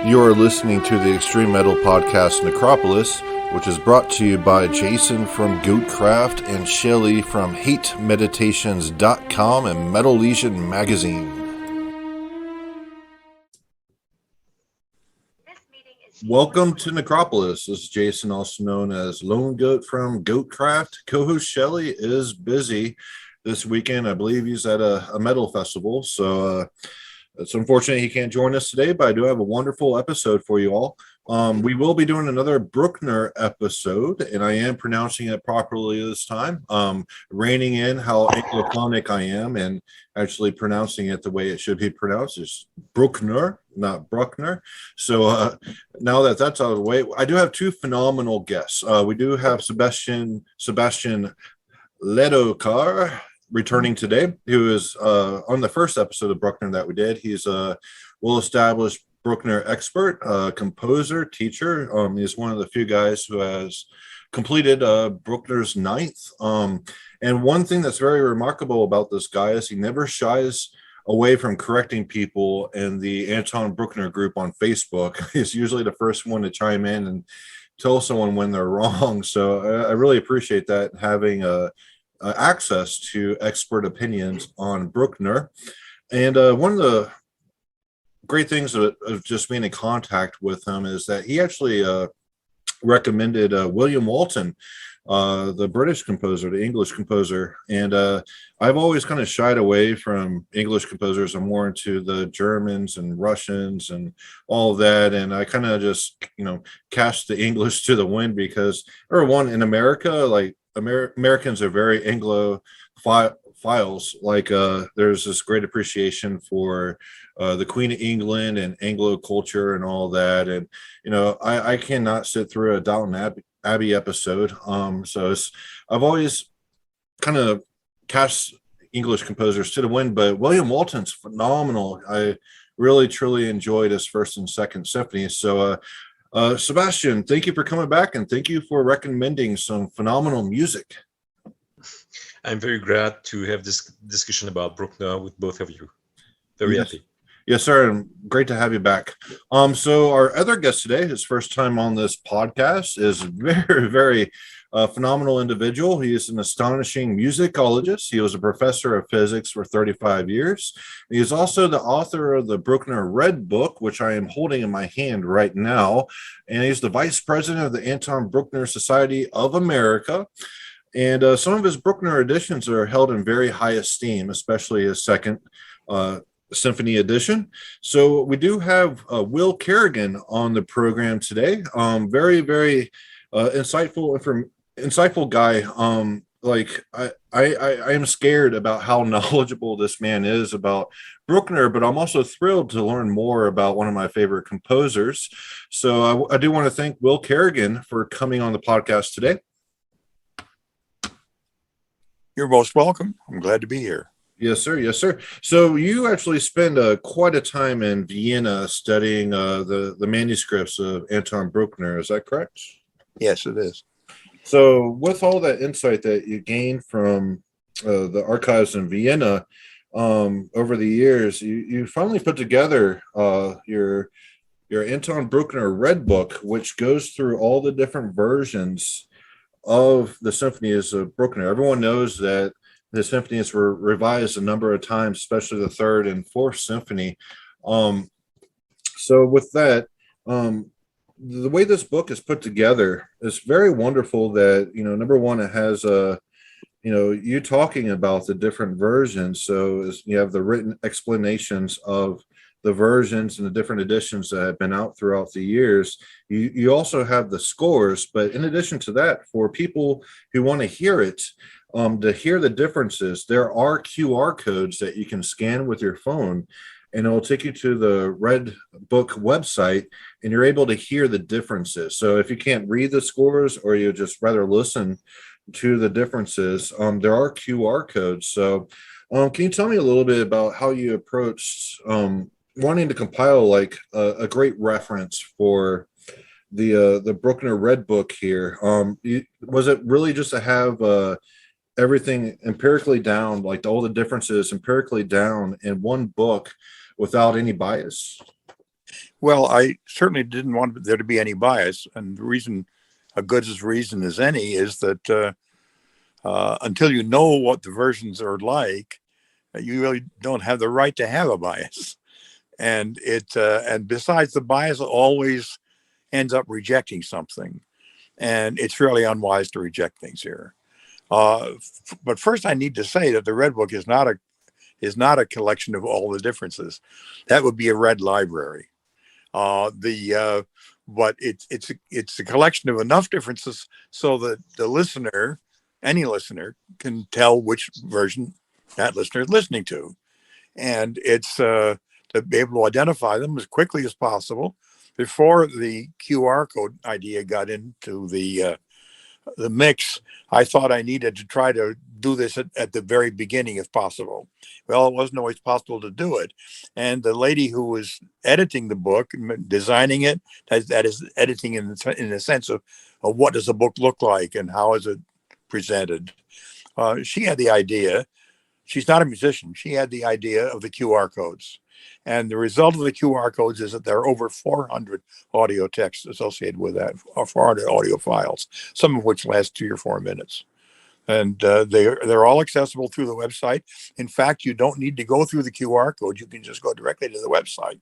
You are listening to the extreme metal podcast Necropolis, which is brought to you by Jason from Goatcraft and Shelly from HateMeditations.com and Metal Legion magazine. Welcome to Necropolis. This is Jason, also known as Lone Goat from Goatcraft. Co-host Shelly is busy this weekend. I believe he's at a metal festival, so it's unfortunate he can't join us today, but I do have a wonderful episode for you all. We will be doing another Brookner episode, and I am pronouncing it properly this time, reining in how Anglophonic I am and actually pronouncing it the way it should be pronounced. It's Brookner, not Bruckner. So now that that's out of the way, I do have two phenomenal guests. We do have Sébastien Letocart returning today, who is on the first episode of Bruckner that we did. He's a well-established Bruckner expert, composer, teacher. He's one of the few guys who has completed Bruckner's ninth. And one thing that's very remarkable about this guy is he never shies away from correcting people in the Anton Bruckner group on Facebook. He's usually the first one to chime in and tell someone when they're wrong. So I really appreciate that, having access to expert opinions on Bruckner. And one of the great things of just being in contact with him is that he actually recommended William Walton, the British composer, the English composer. And I've always kind of shied away from English composers. I'm more into the Germans and Russians and all of that. And I kind of just, cast the English to the wind because, or one, in America, like Americans are very Anglo files. Like there's this great appreciation for the Queen of England and Anglo culture and all that. And, I cannot sit through a Downton Abbey episode. So I've always kind of cast English composers to the wind, but William Walton's phenomenal. I really, truly enjoyed his first and second symphonies. So, Sébastien, thank you for coming back, and thank you for recommending some phenomenal music. I'm very glad to have this discussion about Bruckner with both of you. Very happy. Yes, sir. And great to have you back. So our other guest today, his first time on this podcast, is very, very phenomenal individual. He is an astonishing musicologist. He was a professor of physics for 35 years. He is also the author of the Bruckner Red Book, which I am holding in my hand right now. And he's the vice president of the Anton Bruckner Society of America. And some of his Bruckner editions are held in very high esteem, especially his second Symphony edition. So we do have Will Carragan on the program today. Very, very insightful guy. Like I am scared about how knowledgeable this man is about Bruckner, but I'm also thrilled to learn more about one of my favorite composers. So I do want to thank Will Carragan for coming on the podcast today. You're most welcome. I'm glad to be here. Yes, sir. Yes, sir. So you actually spend quite a time in Vienna studying the manuscripts of Anton Bruckner. Is that correct? Yes, it is. So with all that insight that you gained from the archives in Vienna over the years, you finally put together your Anton Bruckner Red Book, which goes through all the different versions of the symphonies of Bruckner. Everyone knows that the symphonies were revised a number of times, especially the third and fourth symphony. So with that, the way this book is put together is very wonderful. That, number one, it has you talking about the different versions. So you have the written explanations of the versions and the different editions that have been out throughout the years. You also have the scores, but in addition to that, for people who want to hear it, to hear the differences, there are QR codes that you can scan with your phone, and it will take you to the Red Book website, and you're able to hear the differences. So if you can't read the scores, or you just rather listen to the differences, there are QR codes. So can you tell me a little bit about how you approached wanting to compile like a great reference for the Bruckner Red Book here? Was it really just to have everything empirically down, like all the differences empirically down in one book without any bias? Well, I certainly didn't want there to be any bias, and the reason, a good as reason as any, is that until you know what the versions are like, you really don't have the right to have a bias. And and besides, the bias always ends up rejecting something, and it's really unwise to reject things here. But first, I need to say that the Red Book is not a collection of all the differences. That would be a red library. But it's a collection of enough differences so that the listener, any listener, can tell which version that listener is listening to, and it's to be able to identify them as quickly as possible before the QR code idea got into the mix. I thought I needed to try to do this at the very beginning if possible. Well, it wasn't always possible to do it. And the lady who was editing the book, designing it, that is editing in the sense of what does a book look like and how is it presented. She had the idea. She's not a musician. She had the idea of the QR codes. And the result of the QR codes is that there are over 400 audio texts associated with that, or 400 audio files, some of which last 3 or 4 minutes. And they're all accessible through the website. In fact, you don't need to go through the QR code. You can just go directly to the website.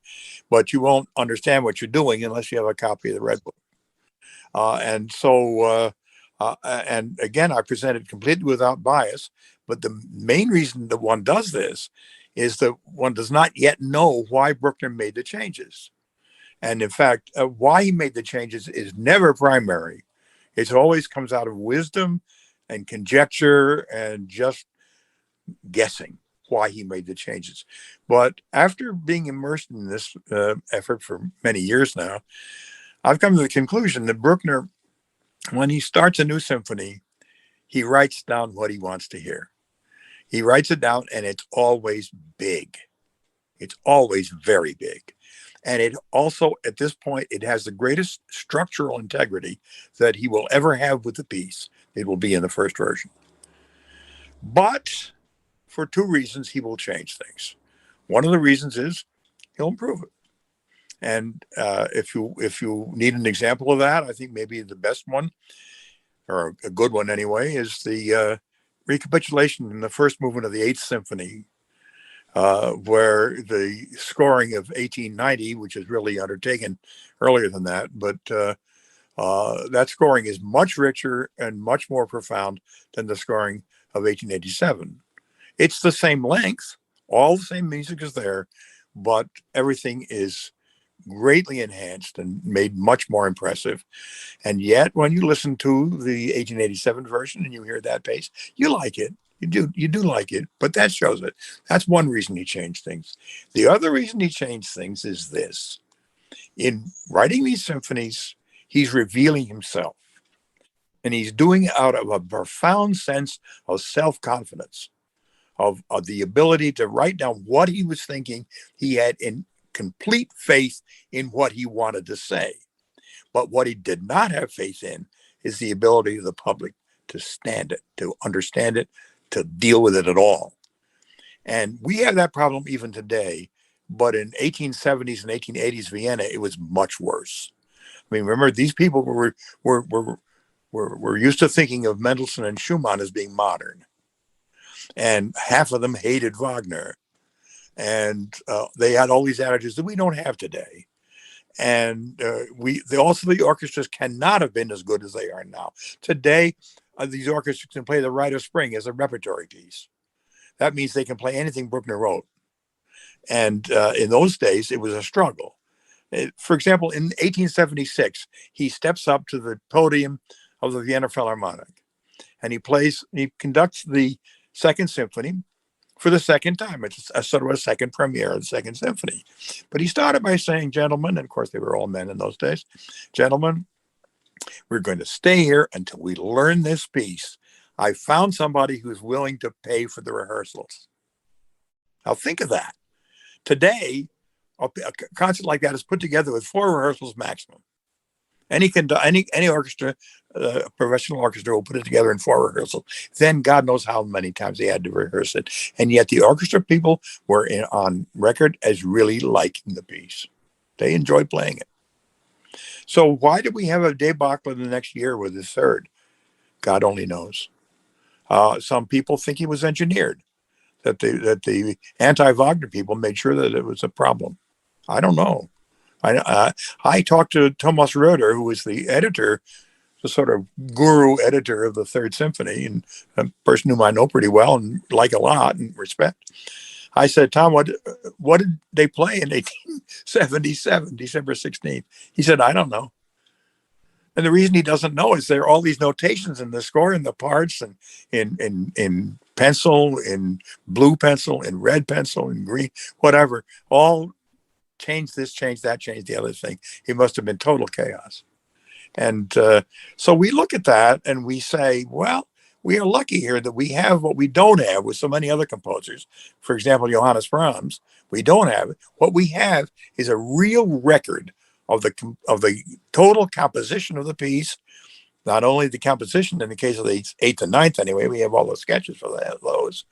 But you won't understand what you're doing unless you have a copy of the Red Book. And again, I presented completely without bias. But the main reason that one does this is that one does not yet know why Bruckner made the changes. And in fact, why he made the changes is never primary. It always comes out of wisdom and conjecture and just guessing why he made the changes. But after being immersed in this effort for many years now, I've come to the conclusion that Bruckner, when he starts a new symphony, he writes down what he wants to hear. He writes it down, and it's always big. It's always very big. And it also, at this point, it has the greatest structural integrity that he will ever have with the piece. It will be in the first version. But for 2 reasons, he will change things. One of the reasons is he'll improve it. And if you need an example of that, I think maybe the best one, or a good one anyway, is the recapitulation in the first movement of the 8th Symphony, where the scoring of 1890, which is really undertaken earlier than that, but that scoring is much richer and much more profound than the scoring of 1887. It's the same length, all the same music is there, but everything is greatly enhanced and made much more impressive. And yet, when you listen to the 1887 version and you hear that pace, you like it. You do like it, but that shows it. That's one reason he changed things. The other reason he changed things is this. In writing these symphonies, he's revealing himself. And he's doing it out of a profound sense of self-confidence, of the ability to write down what he was thinking. He had in complete faith in what he wanted to say. But what he did not have faith in is the ability of the public to stand it, to understand it, to deal with it at all. And we have that problem even today, but in 1870s and 1880s Vienna, it was much worse. I mean, remember, these people were used to thinking of Mendelssohn and Schumann as being modern. And half of them hated Wagner. And they had all these attitudes that we don't have today. And the orchestras cannot have been as good as they are now. Today, these orchestras can play The Rite of Spring as a repertory piece. That means they can play anything Bruckner wrote. And in those days, it was a struggle. For example, in 1876, he steps up to the podium of the Vienna Philharmonic, and he conducts the Second Symphony for the second time. It's a sort of a second premiere of the Second Symphony. But he started by saying, gentlemen, and of course they were all men in those days, gentlemen, we're going to stay here until we learn this piece. I found somebody who's willing to pay for the rehearsals. Now think of that. Today, a concert like that is put together with 4 rehearsals maximum. Any orchestra, professional orchestra, will put it together in 4 rehearsals. Then God knows how many times they had to rehearse it. And yet the orchestra people were on record as really liking the piece. They enjoyed playing it. So why did we have a debacle the next year with his third? God only knows. Some people think he was engineered, that the anti-Wagner people made sure that it was a problem. I don't know. I talked to Thomas Roeder, who was the editor, the sort of guru editor of the Third Symphony, and a person whom I know pretty well and like a lot and respect. I said, Tom, what did they play in 1877, December 16th? He said, I don't know. And the reason he doesn't know is there are all these notations in the score, in the parts, and in pencil, in blue pencil, in red pencil, in green, whatever, all change this, change that, change the other thing. It must have been total chaos. And so we look at that and we say, well, we are lucky here that we have what we don't have with so many other composers. For example, Johannes Brahms, we don't have it. What we have is a real record of the total composition of the piece. Not only the composition in the case of the eighth and ninth, anyway, we have all the sketches for those,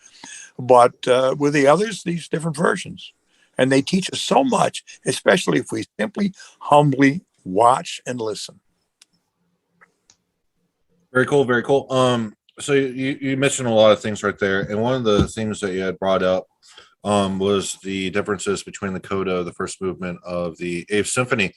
but with the others, these different versions. And they teach us so much, especially if we simply humbly watch and listen. Very cool, very cool. So you mentioned a lot of things right there, and one of the things that you had brought up was the differences between the coda of the first movement of the Eighth Symphony,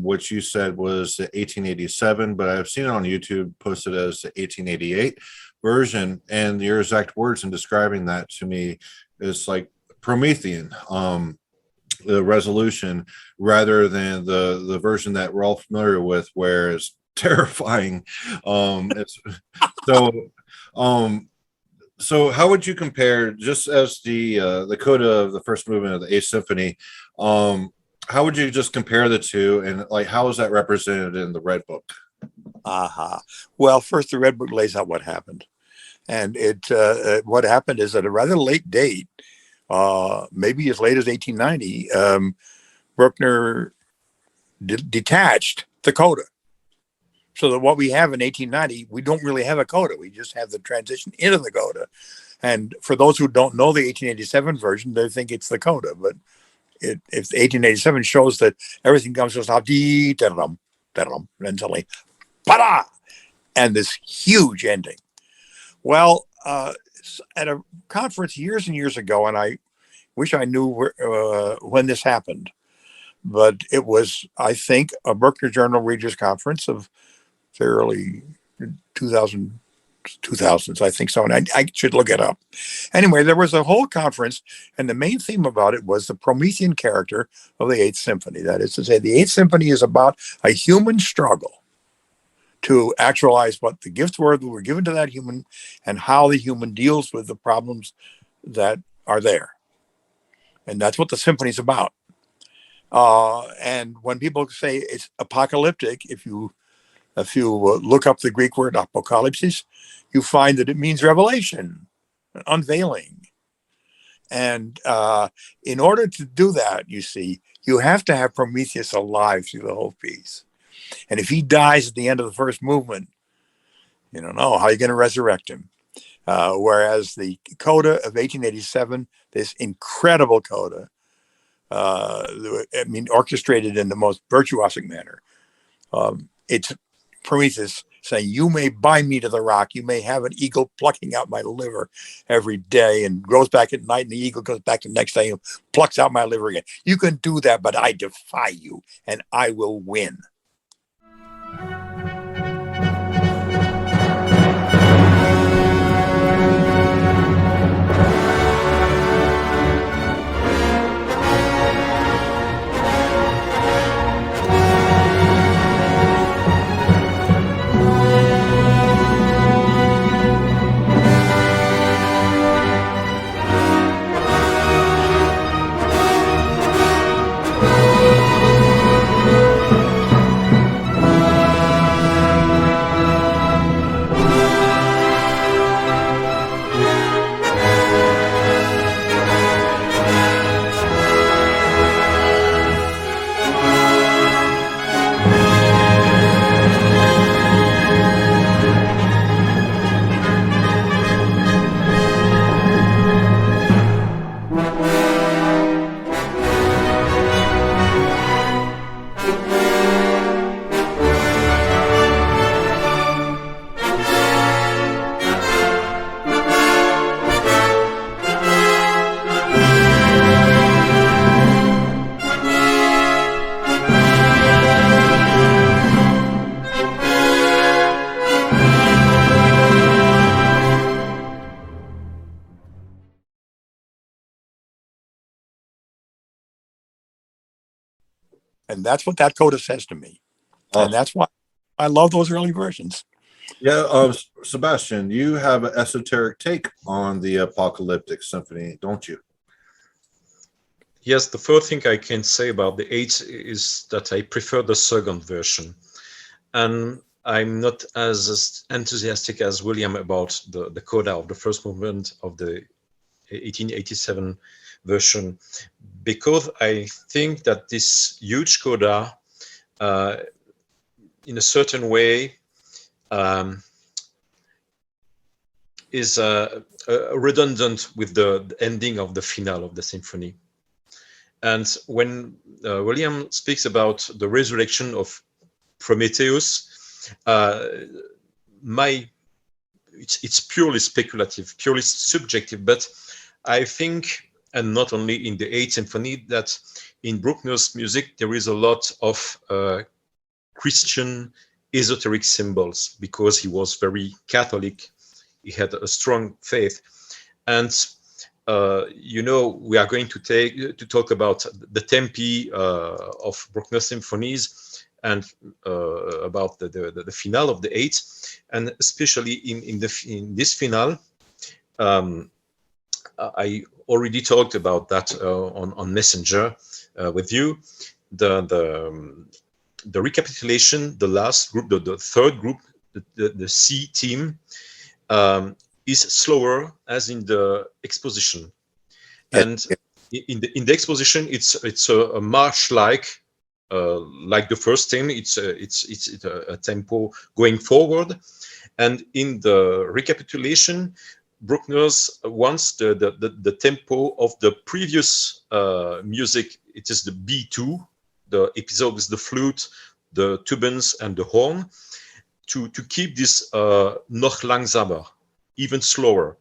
which you said was the 1887, but I've seen it on YouTube posted as the 1888 version, and your exact words in describing that to me is like Promethean, the resolution, rather than the version that we're all familiar with, where it's terrifying. So how would you compare, just as the coda of the first movement of the Eighth Symphony, how would you just compare the two, and like how is that represented in the Red Book? Well, first, the Red Book lays out what happened, and what happened is at a rather late date, maybe as late as 1890, Brookner detached the coda. So that what we have in 1890, we don't really have a coda. We just have the transition into the coda. And for those who don't know the 1887 version, they think it's the coda. But if 1887 shows that everything comes to a stop, and suddenly, pa-da! And this huge ending. Well, at a conference years and years ago, and I wish I knew when this happened, but it was, I think, a Bruckner Journal Readers Conference of the early 2000s, I think so, and I should look it up. Anyway, there was a whole conference, and the main theme about it was the Promethean character of the Eighth Symphony. That is to say, the Eighth Symphony is about a human struggle to actualize what the gifts were that were given to that human and how the human deals with the problems that are there. And that's what the symphony is about. And when people say it's apocalyptic, if you look up the Greek word apocalypsis, you find that it means revelation, unveiling. And in order to do that, you see, you have to have Prometheus alive through the whole piece. And if he dies at the end of the first movement, you don't know how you're going to resurrect him. Whereas the coda of 1887, this incredible coda, orchestrated in the most virtuosic manner, it's Prometheus saying, you may bind me to the rock. You may have an eagle plucking out my liver every day and goes back at night, and the eagle goes back the next day and plucks out my liver again. You can do that, but I defy you, and I will win. And that's what that coda says to me. Oh, And that's why I love those early versions. yeah, Sebastian, you have an esoteric take on the Apocalyptic Symphony, don't you? Yes, the first thing I can say about the 8 is that I prefer the second version. And I'm not as enthusiastic as William about the coda of the first movement of the 1887 version, because I think that this huge coda, in a certain way, is redundant with the ending of the finale of the symphony. And when William speaks about the resurrection of Prometheus, it's purely speculative, purely subjective, but I think, and not only in the 8th symphony, that in Bruckner's music there is a lot of Christian esoteric symbols, because he was very Catholic. He had a strong faith. And we are going to talk about the tempi of Bruckner symphonies, and about the finale of the 8th, and especially in this finale. I already talked about that on Messenger with you. The recapitulation, the last group, the third group, the C team, is slower as in the exposition. And in the exposition, it's a march like the first theme. It's a tempo going forward, and in the recapitulation, Bruckner's wants the tempo of the previous music. It is the B2, the episodes, the flute, the turbans, and the horn, to keep this noch langsamer, even slower.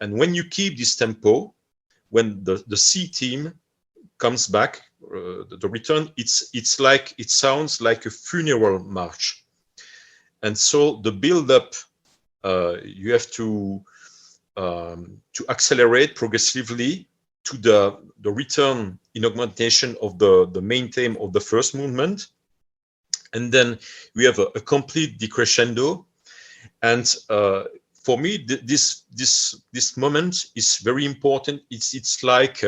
And when you keep this tempo, when the C team comes back, the return, it sounds like a funeral march. And so the build-up, you have to accelerate progressively to the return in augmentation of the main theme of the first movement, and then we have a complete decrescendo. And for me, this moment is very important. It's like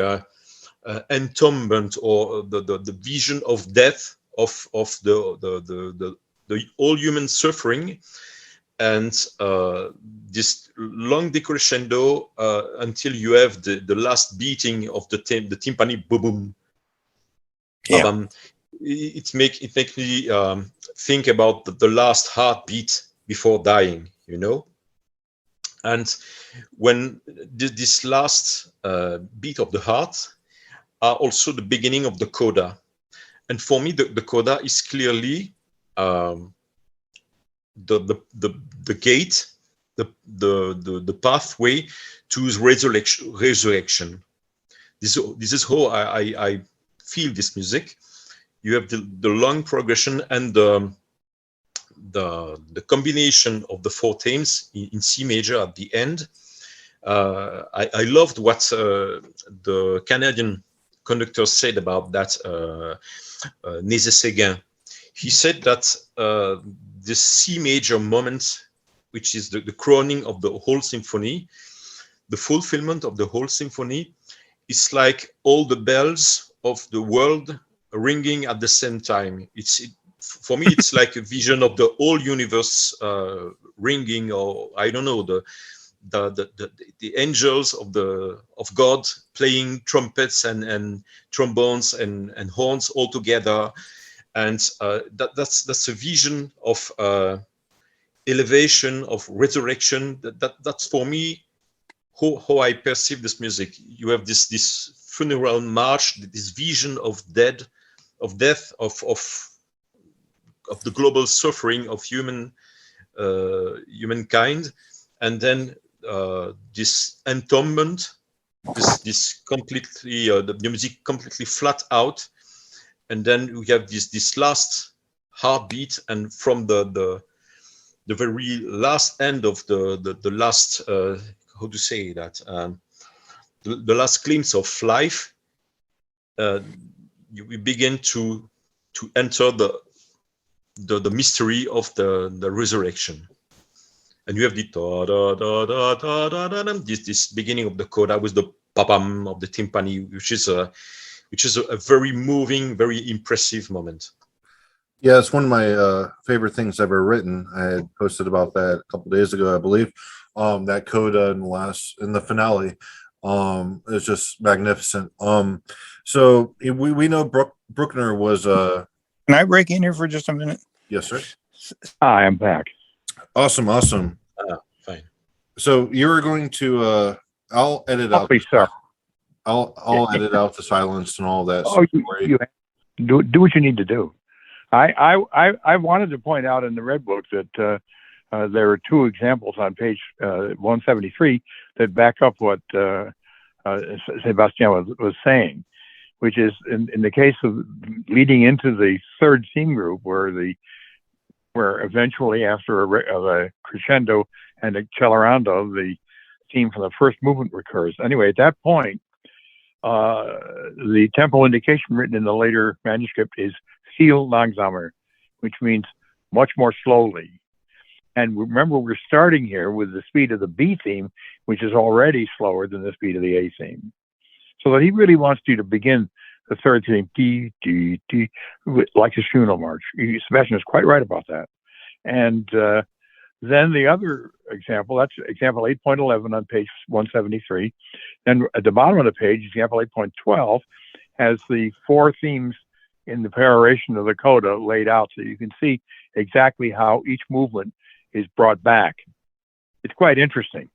entombment, or the vision of death of the all human suffering, and this long decrescendo until you have the last beating of the timpani, boom, boom. Yeah. It makes me think about the last heartbeat before dying, And when this last beat of the heart are also the beginning of the coda. And for me, the coda is clearly the gate, the pathway to resurrection. This is how I feel this music. You have the long progression and the combination of the four themes in C major at the end. I loved what the Canadian conductor said about that, Nézet-Séguin. He said that the C major moment, which is the crowning of the whole symphony, the fulfillment of the whole symphony, is like all the bells of the world ringing at the same time. For me, it's like a vision of the whole universe ringing, or I don't know, the angels of God playing trumpets and trombones and horns all together, and that's a vision of elevation, of resurrection. That's for me how I perceive this music. You have this funeral march, this vision of death, of the global suffering of humankind, and then this entombment, this completely the music completely flat out, and then we have this last heartbeat, and from the very last end of the last how to say that, the last glimpse of life, we begin to to enter the mystery of the resurrection. And you have the da da da da da da da, this beginning of the coda with the pam of the timpani, which is a very moving, very impressive moment. Yeah, it's one of my favorite things ever written. I had posted about that a couple days ago, I believe. That coda in the finale is just magnificent. So we know Bruckner was Can I break in here for just a minute? yes, sir. Hi, I'm back. Awesome. Fine. So you're going to I'll edit out. Please, sir. I'll edit out the silence and all that. Oh, you do what you need to do. I wanted to point out in the Red Book that there are two examples on page 173 that back up what Sébastien was saying, which is in the case of leading into the third theme group, where eventually after a crescendo and a accelerando, the theme from the first movement recurs. Anyway, at that point, the tempo indication written in the later manuscript is viel langsamer, which means much more slowly. And remember, we're starting here with the speed of the B theme, which is already slower than the speed of the A theme. So that he really wants you to begin the third theme, D, D, D, like a funeral march. Sébastien is quite right about that. And then the other example, that's example 8.11 on page 173. Then at the bottom of the page, example 8.12 has the four themes in the peroration of the coda laid out, so you can see exactly how each movement is brought back. It's quite interesting.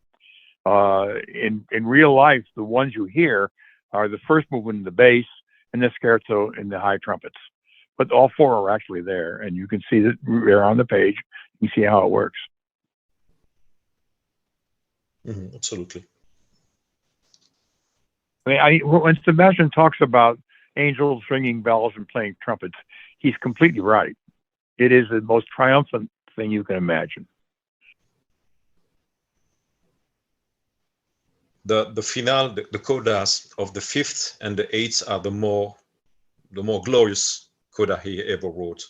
In real life, the ones you hear are the first movement in the bass and the scherzo in the high trumpets. But all four are actually there, and you can see that they're on the page. You can see how it works. Absolutely. When Sébastien talks about angels ringing bells and playing trumpets, he's completely right. It is the most triumphant thing you can imagine. The finale, the codas of the fifth and the eighth are the more glorious coda he ever wrote.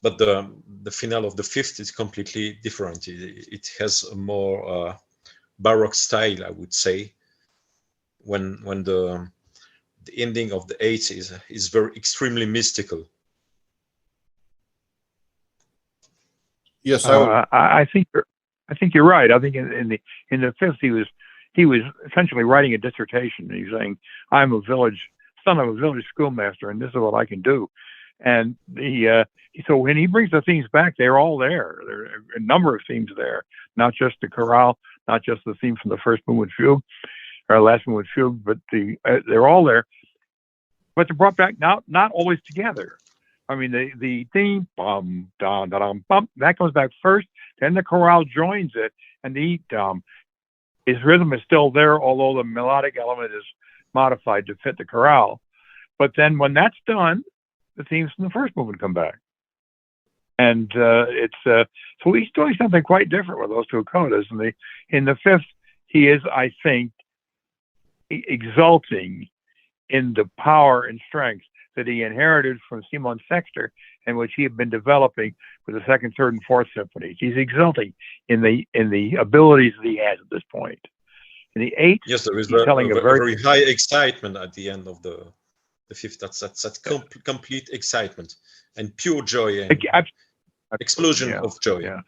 But the finale of the fifth is completely different. It has a more Baroque style, I would say. When the ending of the eighth is very extremely mystical. Yes, I think you're right. I think in the fifth he was essentially writing a dissertation. He's saying, I'm son of a village schoolmaster, and this is what I can do. And so when he brings the themes back, they're all there. There are a number of themes there, not just the chorale, not just the theme from the first movement fugue or last movement fugue, but they're all there. But they're brought back not always together. I mean, the theme, bum, dum, dum, bum, that comes back first. Then the chorale joins it, and his rhythm is still there, although the melodic element is modified to fit the chorale. But then when that's done, the themes from the first movement come back. And so he's doing something quite different with those two codas. In the fifth, he is, I think, exulting in the power and strength that he inherited from Simon Sexter and which he had been developing for the second, third, and fourth symphonies. He's exulting in the abilities that he has at this point. In the eighth, yes, there is a very high excitement at the end of the fifth. That's complete excitement and pure joy and explosion of joy. Yeah.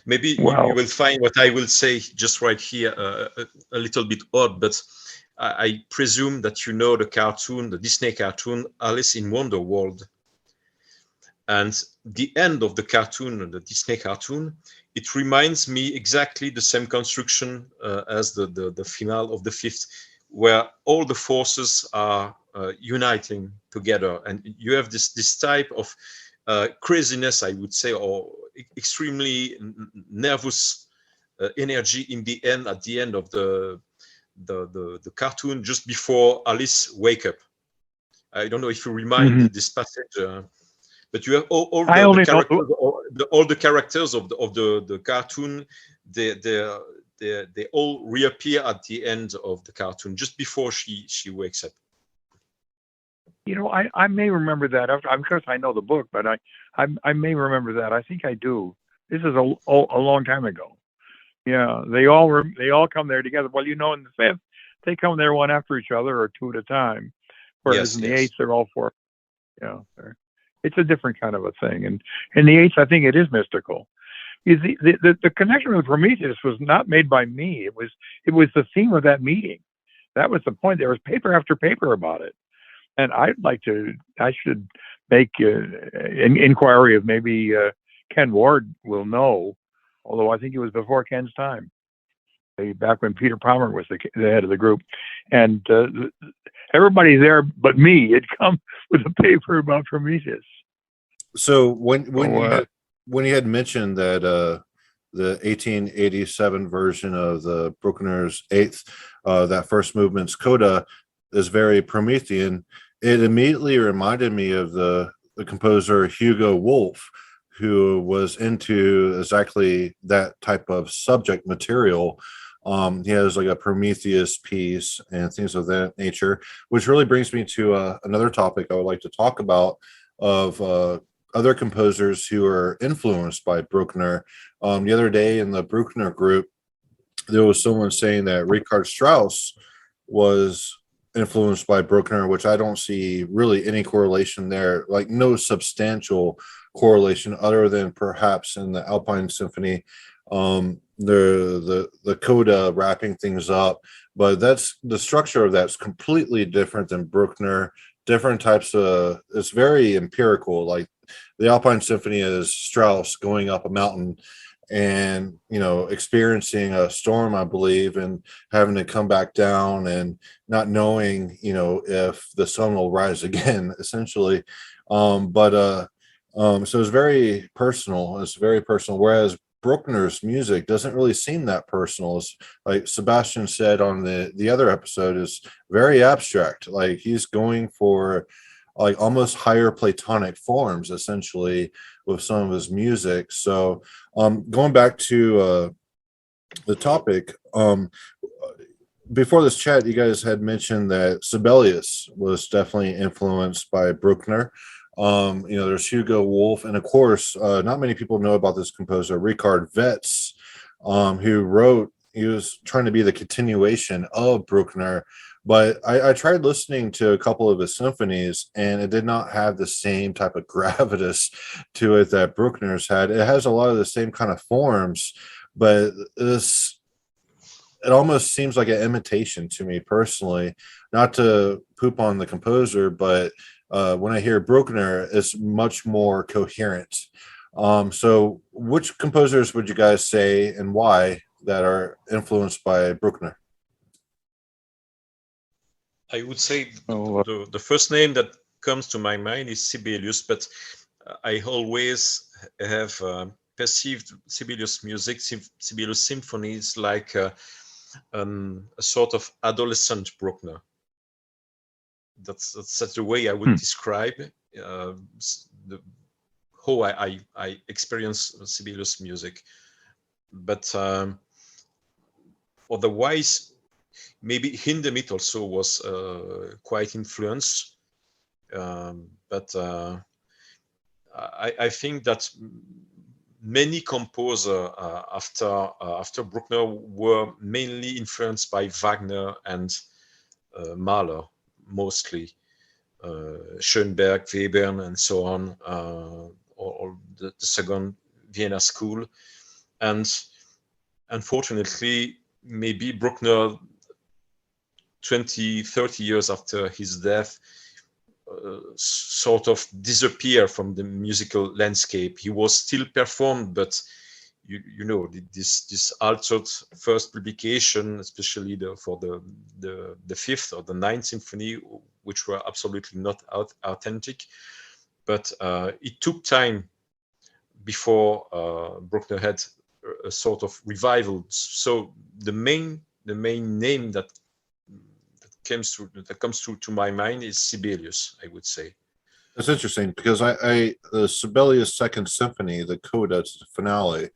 Maybe you will find what I will say just right here a little bit odd, but I presume that you know the Disney cartoon Alice in Wonderworld. And the end of the cartoon, the Disney cartoon, it reminds me exactly the same construction as the finale of the fifth, where all the forces are uniting together, and you have this type of craziness, I would say, or extremely nervous energy at the end of the cartoon, just before Alice wake up. I don't know if you remind this passage, but you have all the characters of the cartoon. They all reappear at the end of the cartoon, just before she wakes up. I may remember that. I'm sure I know the book, but I may remember that. I think I do. This is a long time ago. Yeah, they all come there together. Well, in the fifth, they come there one after each other or two at a time, whereas in the eighth, they're all four. It's a different kind of a thing. And in the eighth, I think it is mystical. The connection with Prometheus was not made by me. It was the theme of that meeting. That was the point. There was paper after paper about it. And I should make an inquiry of maybe Ken Ward will know, although I think it was before Ken's time, back when Peter Palmer was the head of the group. And everybody there but me had come with a paper about Prometheus. So when you had mentioned that the 1887 version of the Bruckner's Eighth, that first movement's coda is very Promethean, it immediately reminded me of the composer Hugo Wolf, who was into exactly that type of subject material. He has like a Prometheus piece and things of that nature, which really brings me to another topic I would like to talk about of other composers who are influenced by Brookner. The other day in the Brookner group, there was someone saying that Richard Strauss was influenced by Brookner, which I don't see really any correlation there, like no substantial correlation other than perhaps in the Alpine Symphony, the coda wrapping things up, but that's the structure of that's completely different than Brookner. Different types of, it's very empirical. Like the Alpine Symphony is Strauss going up a mountain and experiencing a storm, I believe, and having to come back down and not knowing if the sun will rise again, essentially. So it's very personal. Whereas Bruckner's music doesn't really seem that personal. It's like Sébastien said on the other episode, is very abstract. Like he's going for like almost higher Platonic forms, essentially, with some of his music. So going back to the topic, before this chat, you guys had mentioned that Sibelius was definitely influenced by Bruckner. There's Hugo Wolf, and of course, not many people know about this composer, Richard Witz, he was trying to be the continuation of Bruckner, but I tried listening to a couple of his symphonies, and it did not have the same type of gravitas to it that Bruckner's had. It has a lot of the same kind of forms, but it almost seems like an imitation to me personally. Not to poop on the composer, but when I hear Bruckner, it's much more coherent. So which composers would you guys say and why that are influenced by Bruckner? I would say the first name that comes to my mind is Sibelius, but I always have perceived Sibelius music, Sibelius symphonies, like a sort of adolescent Bruckner. That's the way I would describe how I experience Sibelius music. But otherwise, maybe Hindemith also was quite influenced. But I think that many composers after Bruckner were mainly influenced by Wagner and Mahler, mostly Schoenberg, Webern, and so on, or the second Vienna school. And unfortunately, maybe Bruckner, 20, 30 years after his death, sort of disappeared from the musical landscape. He was still performed, but this altered first publication, especially for the fifth or the ninth symphony, which were absolutely not authentic. But it took time before Bruckner had a sort of revival. So the main name that comes to my mind is Sibelius, I would say. That's interesting because the Sibelius Second Symphony, the coda to the finale,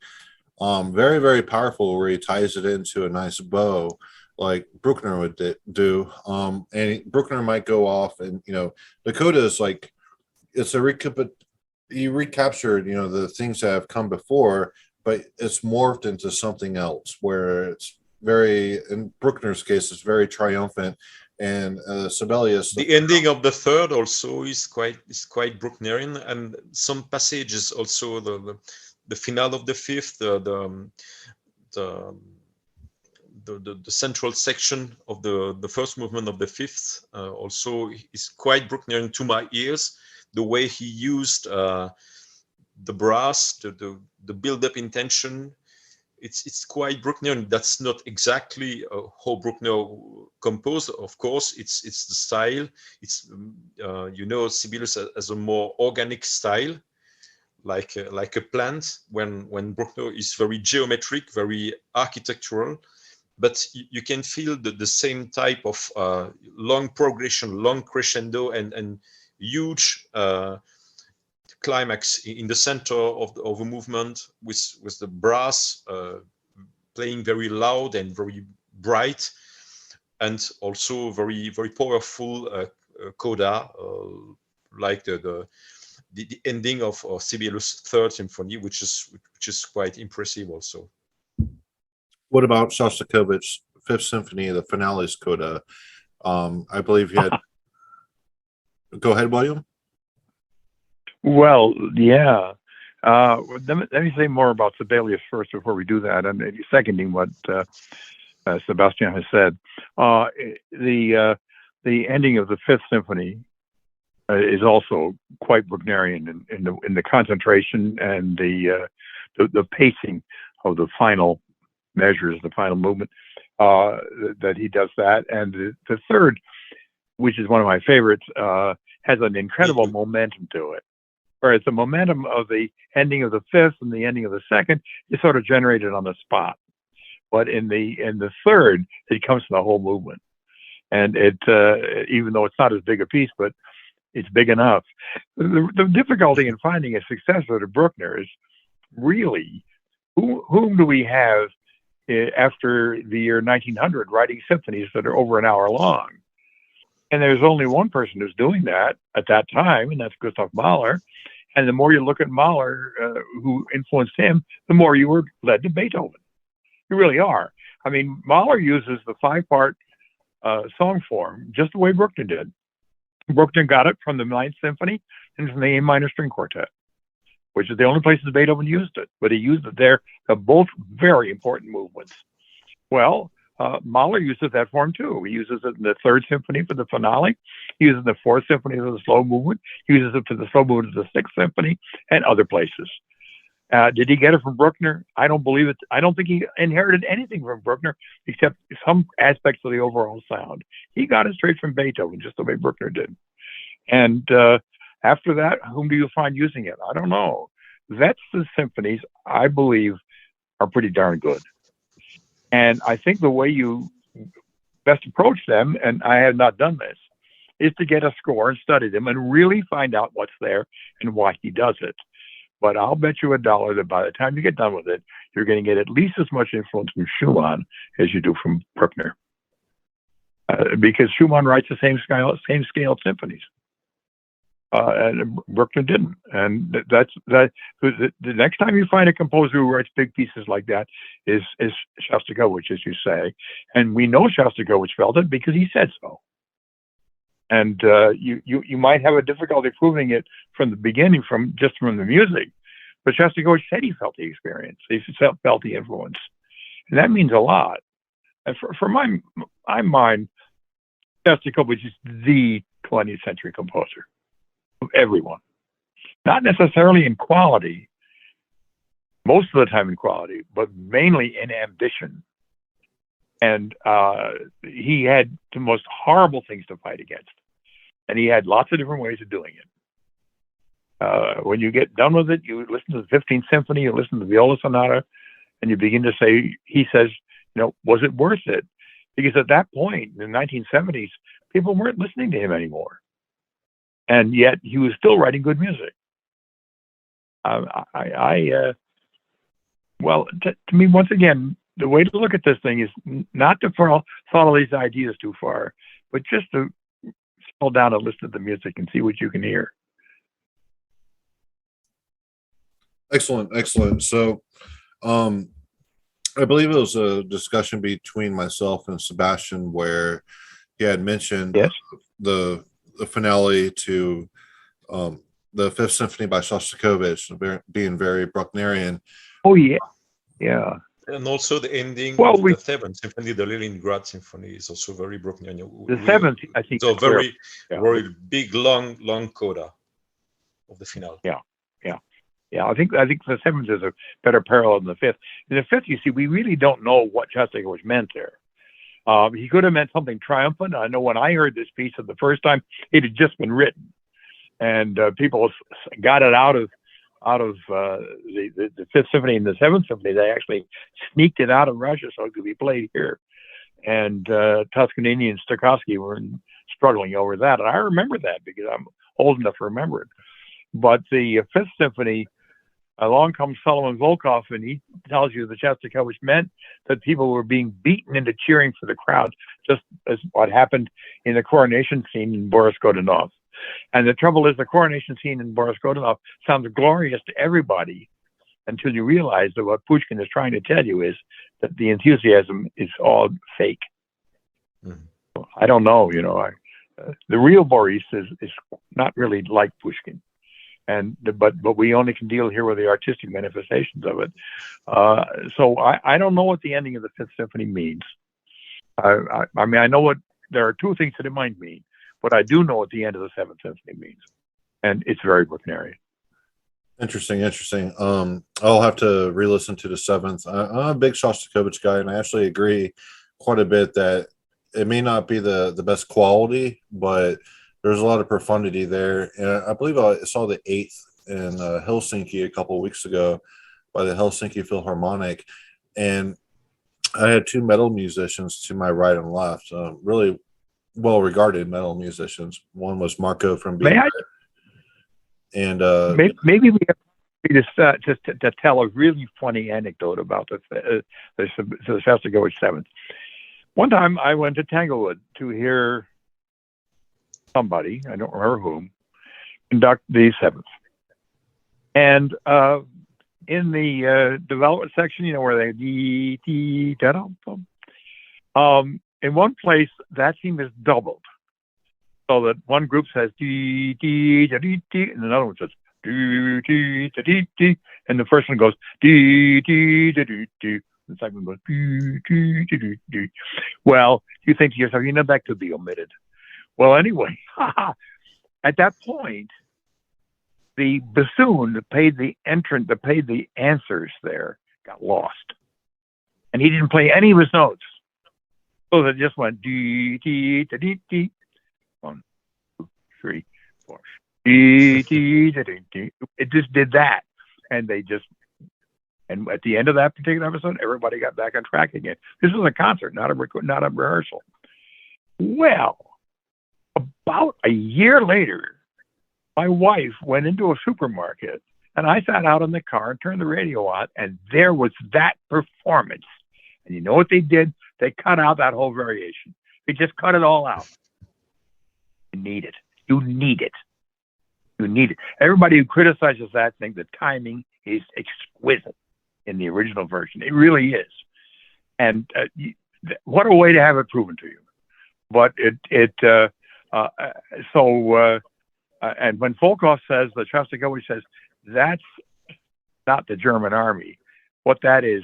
very, very powerful, where he ties it into a nice bow. like Brookner would do. And Brookner might go off, and the coda is like it's a you recaptured the things that have come before, but it's morphed into something else where it's very, in Brookner's case, it's very triumphant. And Sibelius, the ending of the third also is quite Brucknerian, and some passages also the finale of the fifth, the central section of the first movement of the fifth also is quite Brucknerian to my ears. The way he used the brass, the build-up intention, it's quite Brucknerian. That's not exactly how Bruckner composed. Of course, it's the style. It's Sibelius has a more organic style, like a plant. When Bruckner is very geometric, very architectural, but you can feel the same type of long progression, long crescendo, and huge climax in the center of a movement with the brass playing very loud and very bright, and also very very powerful coda, like the ending of Sibelius' Third Symphony, which is quite impressive also. What about Shostakovich's Fifth Symphony, the finale's coda? I believe he had. Go ahead, William. Well, yeah. Let me say more about Sibelius first before we do that. I'm seconding what Sébastien has said. The ending of the Fifth Symphony is also quite Brucknerian in the concentration and the pacing of the final measures, the final movement, that he does that. And the third, which is one of my favorites, has an incredible momentum to it. Whereas the momentum of the ending of the fifth and the ending of the second is sort of generated on the spot. But in the third, it comes from the whole movement. And it, even though it's not as big a piece, but it's big enough. The difficulty in finding a successor to Bruckner is really, whom do we have after the year 1900 writing symphonies that are over an hour long? And there's only one person who's doing that at that time, and that's Gustav Mahler. And the more you look at Mahler, who influenced him, the more you were led to Beethoven. You really are. I mean, Mahler uses the 5-part song form just the way Bruckner did. Bruckner got it from the Ninth Symphony and from the A minor string quartet, which is the only places Beethoven used it. But he used it there. They're both very important movements. Well, Mahler uses that form too. He uses it in the Third Symphony for the finale. He uses it in the Fourth Symphony for the slow movement. He uses it for the slow movement of the Sixth Symphony and other places. Did he get it from Bruckner? I don't believe it. I don't think he inherited anything from Bruckner except some aspects of the overall sound. He got it straight from Beethoven, just the way Bruckner did. And after that, whom do you find using it? I don't know. That's the symphonies, I believe, are pretty darn good. And I think the way you best approach them, and I have not done this, is to get a score and study them and really find out what's there and why he does it. But I'll bet you $1 that by the time you get done with it, you're going to get at least as much influence from Schumann as you do from Bruckner. Because Schumann writes the same scale symphonies. And Bruckner didn't. And the next time you find a composer who writes big pieces like that is Shostakovich, as you say. And we know Shostakovich felt it because he said so. And you might have a difficulty proving it from the beginning, from the music. But Shostakovich said he felt the experience. He felt the influence. And that means a lot. And for my mind, Shostakovich is the 20th century composer of everyone. Not necessarily in quality, most of the time in quality, but mainly in ambition. And he had the most horrible things to fight against. And he had lots of different ways of doing it. When you get done with it, you listen to the 15th Symphony, you listen to the Viola Sonata, and you begin to say, he says, was it worth it? Because at that point, in the 1970s, people weren't listening to him anymore. And yet he was still writing good music. Well, to me, once again, the way to look at this thing is not to follow these ideas too far, but just to scroll down and listen to the music and see what you can hear. Excellent. So, I believe it was a discussion between myself and Sébastien where he had mentioned Yes. the finale to the Fifth Symphony by Shostakovich being very Brucknerian. Oh yeah. And also the ending Well, of the Seventh Symphony, the Leningrad Symphony, is also very Brucknerian. The seventh, I think, so very big, long coda of the finale. Yeah, I think the seventh is a better parallel than the fifth. In the fifth, you see, we really don't know what Shostakovich meant there. He could have meant something triumphant. I know when I heard this piece for the first time, it had just been written, and people got it out of the Fifth Symphony and the Seventh Symphony. They actually sneaked it out of Russia so it could be played here. And Toscanini and Stokowski were struggling over that, and I remember that because I'm old enough to remember it. But the Fifth Symphony, along comes Solomon Volkov, and he tells you that Shostakovich meant that people were being beaten into cheering for the crowd, just as what happened in the coronation scene in Boris Godunov. And the trouble is, the coronation scene in Boris Godunov sounds glorious to everybody until you realize that what Pushkin is trying to tell you is that the enthusiasm is all fake. Mm-hmm. I don't know, the real Boris is not really like Pushkin. But we only can deal here with the artistic manifestations of it. So I don't know what the ending of the Fifth Symphony means. I mean, I know what there are two things that it might mean, but I do know what the end of the Seventh Symphony means, and it's very Brucknerian. Interesting. I'll have to re-listen to the seventh. I'm a big Shostakovich guy, and I actually agree quite a bit that it may not be the best quality, but there's a lot of profundity there. And I believe I saw the eighth in Helsinki a couple of weeks ago by the Helsinki Philharmonic. And I had two metal musicians to my right and left, really well-regarded metal musicians. One was Marco from B. And maybe we have to tell a really funny anecdote about the Shostakovich seventh. One time I went to Tanglewood to hear somebody, I don't remember whom, conduct the seventh. And in the development section, where they in one place that theme is doubled, so that one group says and another one says and the first one goes the second one goes well, you think to yourself, that could be omitted. Well, anyway, at that point, the bassoon that paid the answers there got lost, and he didn't play any of his notes, so that just went D D D D. 1, 2, 3, 4. D D D D. It just did that, and and at the end of that particular episode, everybody got back on track again. This was a concert, not a rehearsal. Well, about a year later, my wife went into a supermarket, and I sat out in the car and turned the radio on, and there was that performance. And you know what they did? They cut out that whole variation. They just cut it all out. You need it. Everybody who criticizes that thinks the timing is exquisite in the original version. It really is. And what a way to have it proven to you. But and when Volkov says, the Shostakovich says, that's not the German army. What that is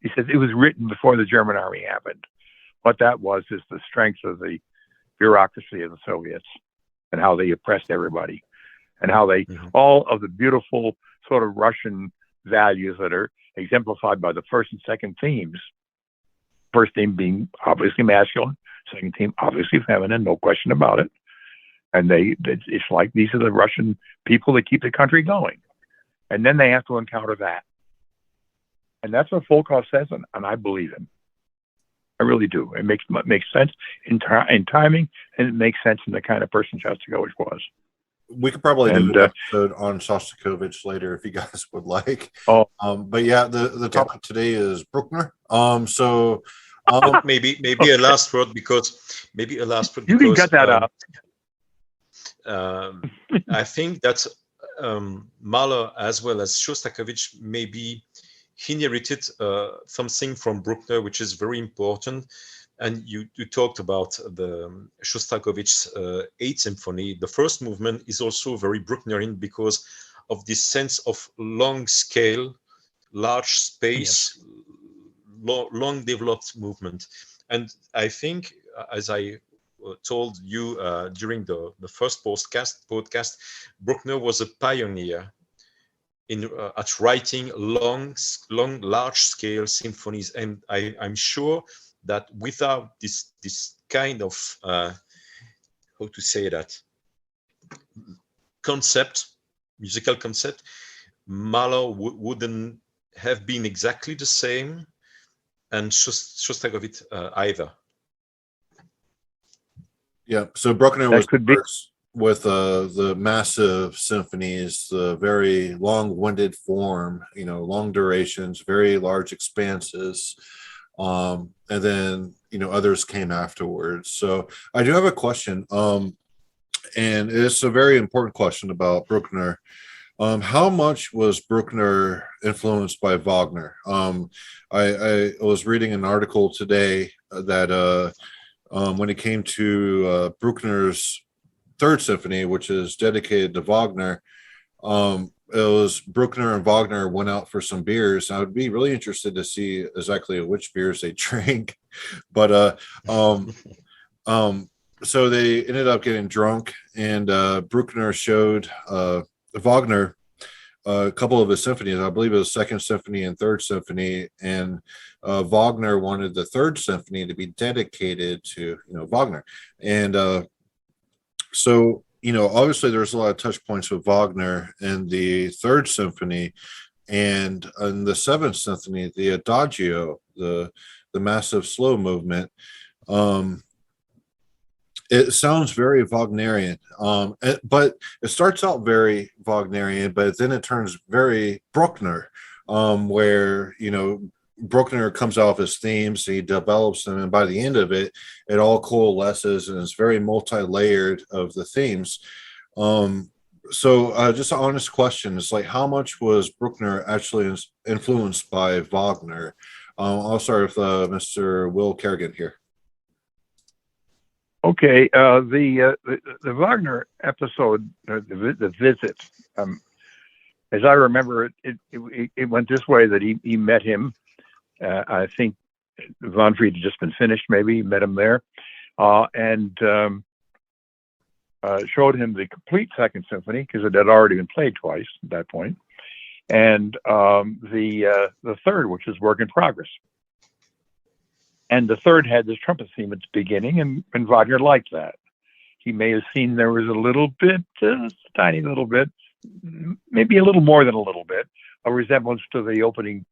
he says it was written before the German army happened. What that was is the strength of the bureaucracy of the Soviets and how they oppressed everybody and how they, all of the beautiful sort of Russian values that are exemplified by the first and second themes. First theme being obviously masculine, second theme obviously feminine, no question about it. And it's like these are the Russian people that keep the country going. And then they have to encounter that. And that's what Volkov says, and I believe him. I really do. It makes sense in timing, and it makes sense in the kind of person Shostakovich was. we could probably do And an episode on Shostakovich later if you guys would like. oh, But yeah, the topic today is Bruckner. Maybe Okay. a last word because you can cut that out. I think that Mahler as well as Shostakovich maybe inherited something from Bruckner, which is very important. And you talked about the Shostakovich's Eighth Symphony. The first movement is also very Brucknerian because of this sense of long scale, large space, long developed movement. And I think, as I told you during the first podcast, Brookner was a pioneer in at writing long, large-scale symphonies, and I'm sure that without this kind of how to say that musical concept, Mahler wouldn't have been exactly the same, and Shostakovich either. Yeah, so Bruckner was could be first with the massive symphonies, the very long-winded form, long durations, very large expanses, and then others came afterwards. So I do have a question, and it's a very important question about Bruckner. How much was Bruckner influenced by Wagner? I was reading an article today that when it came to Bruckner's Third Symphony, which is dedicated to Wagner, it was Bruckner and Wagner went out for some beers. I would be really interested to see exactly which beers they drank, but so they ended up getting drunk, and Bruckner showed Wagner a couple of his symphonies. I believe it was Second Symphony and Third Symphony, and Wagner wanted the Third Symphony to be dedicated to Wagner, and so obviously there's a lot of touch points with Wagner in the Third Symphony, and in the Seventh Symphony, the Adagio, the massive slow movement. It sounds very Wagnerian, but it starts out very Wagnerian, but then it turns very Bruckner, where Bruckner comes out of his themes, he develops them, and by the end of it, it all coalesces and it's very multi-layered of the themes. So just an honest question is like, how much was Bruckner actually influenced by Wagner? I'll start with Mr. Will Carragan here. Okay, the Wagner episode, the visit, as I remember it went this way: that he met him. I think Von Fried had just been finished. Maybe he met him there, and showed him the complete Second Symphony because it had already been played twice at that point, and the third, which is work in progress. And the third had this trumpet theme at the beginning, and Wagner liked that. He may have seen there was a little bit, just a tiny little bit, maybe a little more than a little bit, a resemblance to the opening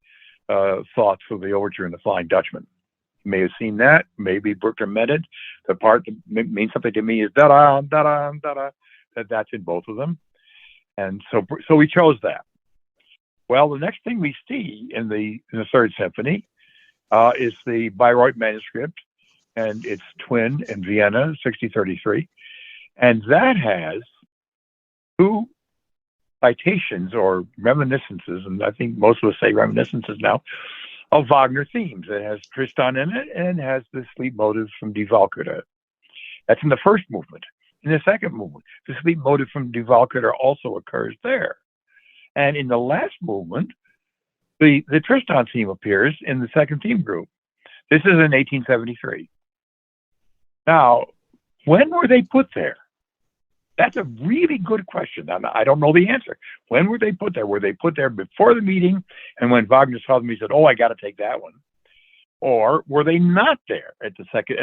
thoughts of the overture in The Flying Dutchman. He may have seen that. Maybe Bruckner meant it. The part that means something to me is da-da, da-da, da-da. That's in both of them. And so we chose that. Well, the next thing we see in the Third Symphony is the Bayreuth manuscript, and its twin in Vienna, 6033. And that has two citations or reminiscences, and I think most of us say reminiscences now, of Wagner themes. It has Tristan in it and has the sleep motive from Die Walküre. That's in the first movement. In the second movement, the sleep motive from Die Walküre also occurs there. And in the last movement, the Tristan theme appears in the second theme group. This is in 1873. Now, when were they put there? That's a really good question. I don't know the answer. When were they put there? Were they put there before the meeting, and when Wagner saw them, he said, "Oh, I got to take that one"? Or were they not there at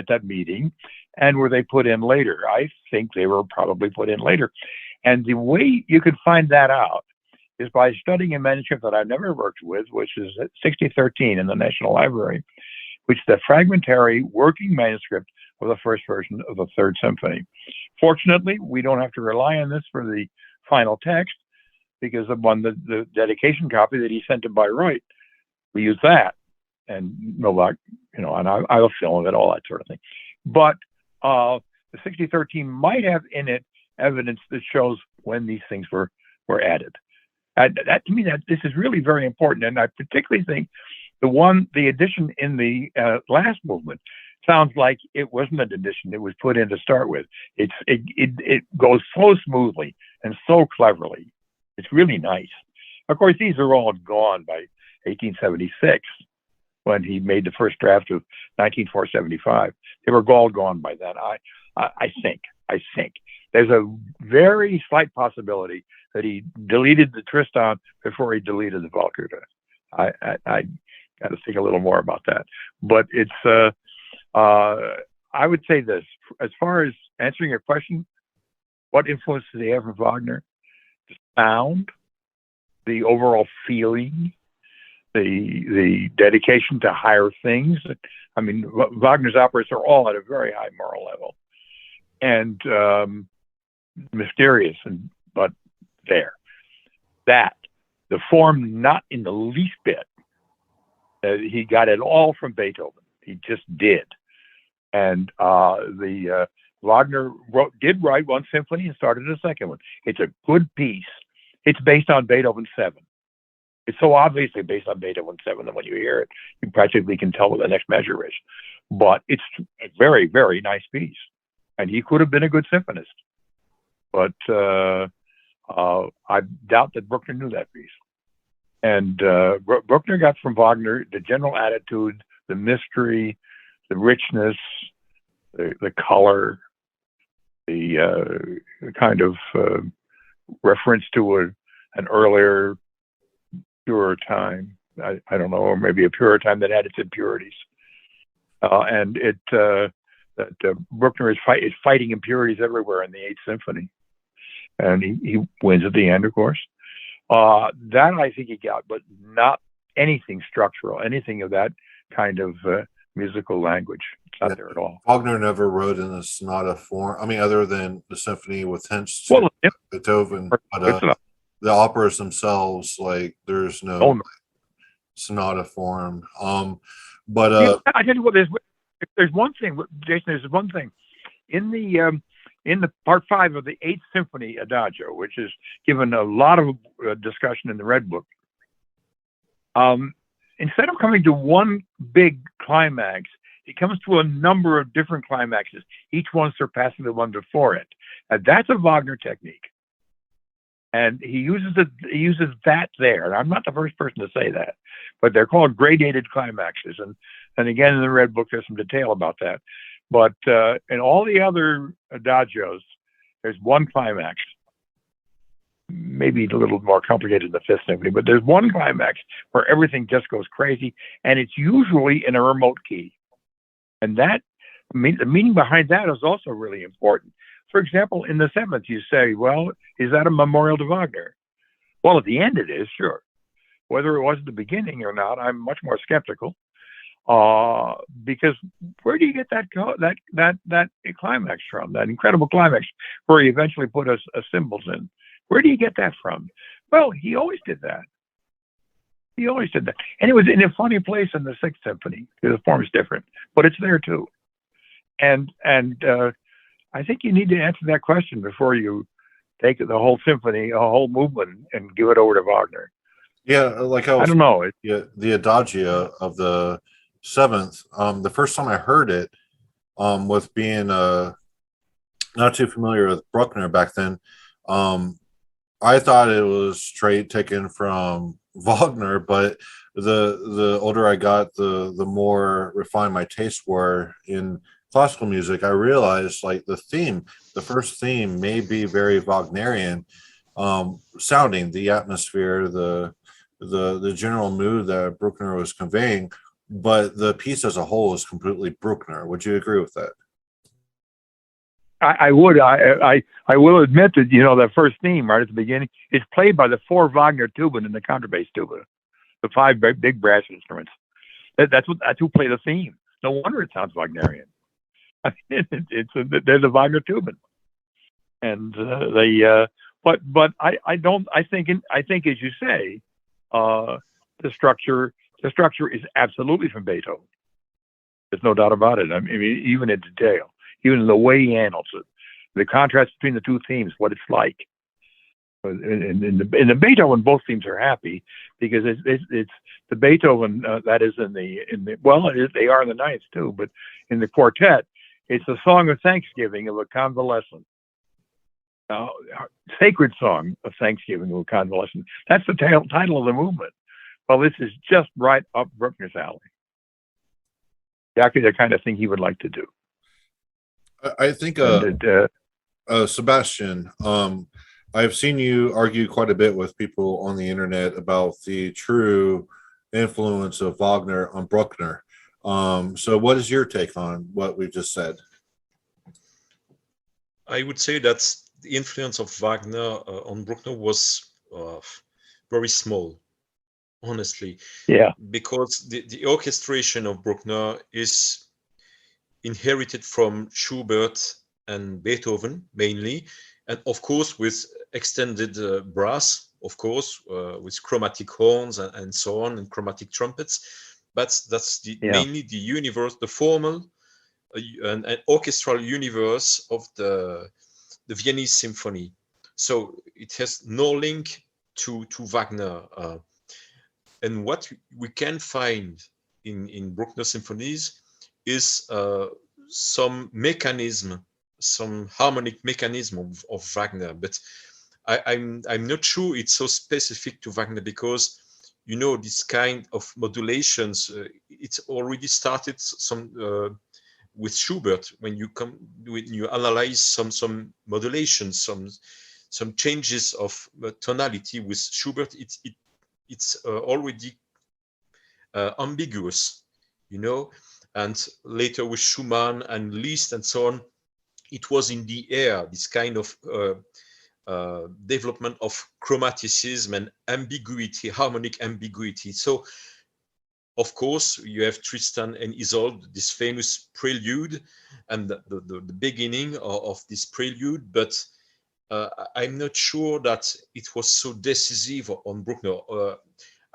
that meeting, and were they put in later? I think they were probably put in later. And the way you could find that out is by studying a manuscript that I've never worked with, which is at 6013 in the National Library. which is the fragmentary working manuscript of the first version of the Third Symphony. Fortunately, we don't have to rely on this for the final text, because the dedication copy that he sent to Bayreuth, we use that, and Novak, and I'll fill in it, all that sort of thing. But the 6013 might have in it evidence that shows when these things were added. That to me, that this is really very important, and I particularly think the addition in the last movement sounds like it wasn't an addition; it was put in to start with. It goes so smoothly and so cleverly. It's really nice. Of course, these are all gone by 1876 when he made the first draft of 19475. They were all gone by then. I think there's a very slight possibility that he deleted the Tristan before he deleted the Walküre. I got to think a little more about that. But it's I would say this, as far as answering your question, what influence did he have from Wagner? The sound, the overall feeling, the dedication to higher things. I mean, Wagner's operas are all at a very high moral level, and mysterious, but there. That, the form, not in the least bit. He got it all from Beethoven. He just did. And Wagner did write one symphony and started a second one. It's a good piece. It's based on Beethoven 7. It's so obviously based on Beethoven 7 that when you hear it, you practically can tell what the next measure is. But it's a very, very nice piece. And he could have been a good symphonist. But I doubt that Brookner knew that piece. And Brookner got from Wagner the general attitude, the mystery, the richness, the color, the kind of reference to an earlier, purer time. I don't know, or maybe a purer time that had its impurities. And that Brookner is fighting impurities everywhere in the Eighth Symphony. And he wins at the end, of course. That I think he got, but not anything structural, anything of that kind of musical language. It's not there at all. Wagner never wrote in the sonata form. I mean, other than the symphony with hints to Beethoven, but the operas themselves, like there's no sonata form. But I tell you what, there's one thing, Jason. There's one thing in the part 5 of the Eighth Symphony Adagio, which is given a lot of discussion in the Red Book. Instead of coming to one big climax, it comes to a number of different climaxes, each one surpassing the one before it. And that's a Wagner technique. And he uses that there. And I'm not the first person to say that, but they're called gradated climaxes. And again, in the Red Book, there's some detail about that. But in all the other adagios, there's one climax. Maybe a little more complicated in the Fifth Symphony, but there's one climax where everything just goes crazy, and it's usually in a remote key. And that, the meaning behind that is also really important. For example, in the Seventh, you say, well, is that a memorial to Wagner? Well, at the end it is, sure. Whether it was at the beginning or not, I'm much more skeptical. Because where do you get that climax from? That incredible climax where he eventually put a cymbals in. Where do you get that from? Well, he always did that. He always did that, and it was in a funny place in the Sixth Symphony. The form is different, but it's there too. And I think you need to answer that question before you take the whole symphony, a whole movement, and give it over to Wagner. Yeah, like I don't know. The Adagio of the Seventh. The first time I heard it, with being not too familiar with Bruckner back then, I thought it was straight taken from Wagner, but the older I got, the more refined my tastes were in classical music. I realized like the first theme may be very Wagnerian sounding, the atmosphere, the general mood that Brookner was conveying, but the piece as a whole is completely Brookner. Would you agree with that? I would. I will admit that, the first theme right at the beginning is played by the 4 Wagner tuba and the contrabass tuba, the 5 big brass instruments. That's who play the theme. No wonder it sounds Wagnerian. I mean, they're the Wagner Tuban, and but I think as you say, the structure is absolutely from Beethoven. There's no doubt about it. I mean, even in detail, even in the way he handles it, the contrast between the two themes, what it's like. In the Beethoven, both themes are happy because it's the Beethoven that is in the well, they are in the ninth too, but in the quartet, it's a song of thanksgiving of a convalescent, sacred song of thanksgiving of a convalescent. That's the title of the movement. Well, this is just right up Bruckner's alley. Exactly the kind of thing he would like to do. I think, Sebastian, I've seen you argue quite a bit with people on the internet about the true influence of Wagner on Bruckner. So what is your take on what we've just said? I would say that the influence of Wagner on Bruckner was very small, honestly. Yeah. Because the orchestration of Bruckner is inherited from Schubert and Beethoven mainly, and of course with extended brass, of course, with chromatic horns and so on, and chromatic trumpets. But that's mainly the universe, the formal and orchestral universe of the Viennese symphony. So it has no link to Wagner. And what we can find in Bruckner symphonies is some mechanism, some harmonic mechanism of Wagner, but I'm not sure it's so specific to Wagner, because you know this kind of modulations it's already started some with Schubert. When you analyze some modulations, some changes of tonality with Schubert, it's already ambiguous, you know. And later with Schumann and Liszt and so on, it was in the air, this kind of development of chromaticism and ambiguity, harmonic ambiguity. So, of course, you have Tristan and Isolde, this famous prelude, and the beginning of this prelude, but I'm not sure that it was so decisive on Bruckner.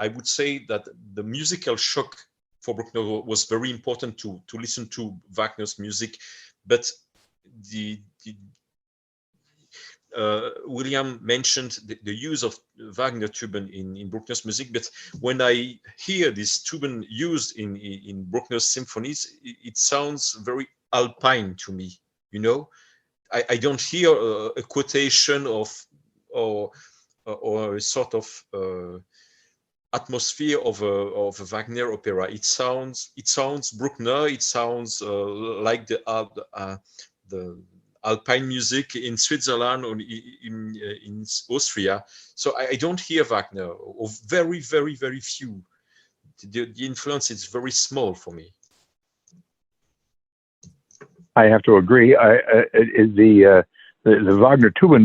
I would say that the musical shock for Bruckner was very important to listen to Wagner's music, but William mentioned the use of Wagner tuban in Bruckner's music, but when I hear this tuban used in Bruckner's symphonies, it sounds very alpine to me, you know. I don't hear a quotation or a sort of atmosphere of a Wagner opera. It sounds Bruckner. It sounds like the Alpine music in Switzerland or in Austria. So I don't hear Wagner, or very, very, very few. The influence is very small for me. I have to agree. The Wagner tuban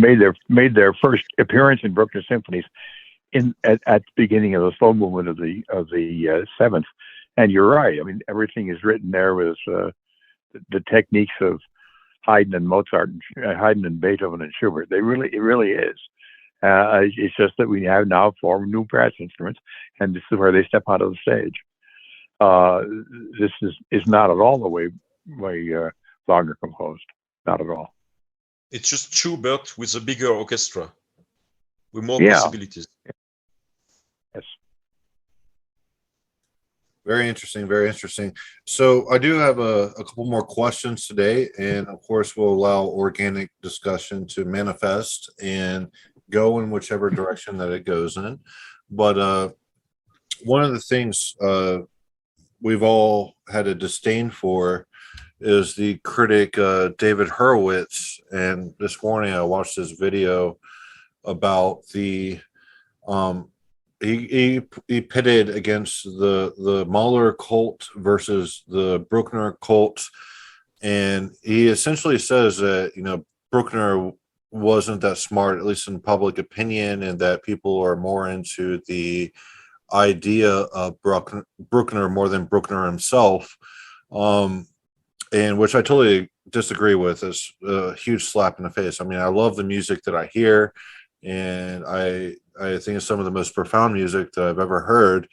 made their first appearance in Bruckner symphonies at the beginning of the slow movement of the seventh. And you're right. I mean, everything is written there with the techniques of Haydn and Mozart, Haydn and Beethoven and Schubert. It really is. It's just that we have now formed new brass instruments, and this is where they step out of the stage. This is not at all the way Wagner composed. Not at all. It's just Schubert with a bigger orchestra, with more possibilities. Yes. Very interesting, very interesting. So I do have a couple more questions today, and of course we'll allow organic discussion to manifest and go in whichever direction that it goes in. But one of the things we've all had a disdain for is the critic David Hurwitz, and this morning I watched this video about the he pitted against the Mahler cult versus the Bruckner cult, and he essentially says that, you know, Bruckner wasn't that smart, at least in public opinion, and that people are more into the idea of Bruckner more than Bruckner himself, and which I totally disagree with. Is a huge slap in the face. I mean, I love the music that I hear, and I think it's some of the most profound music that I've ever heard.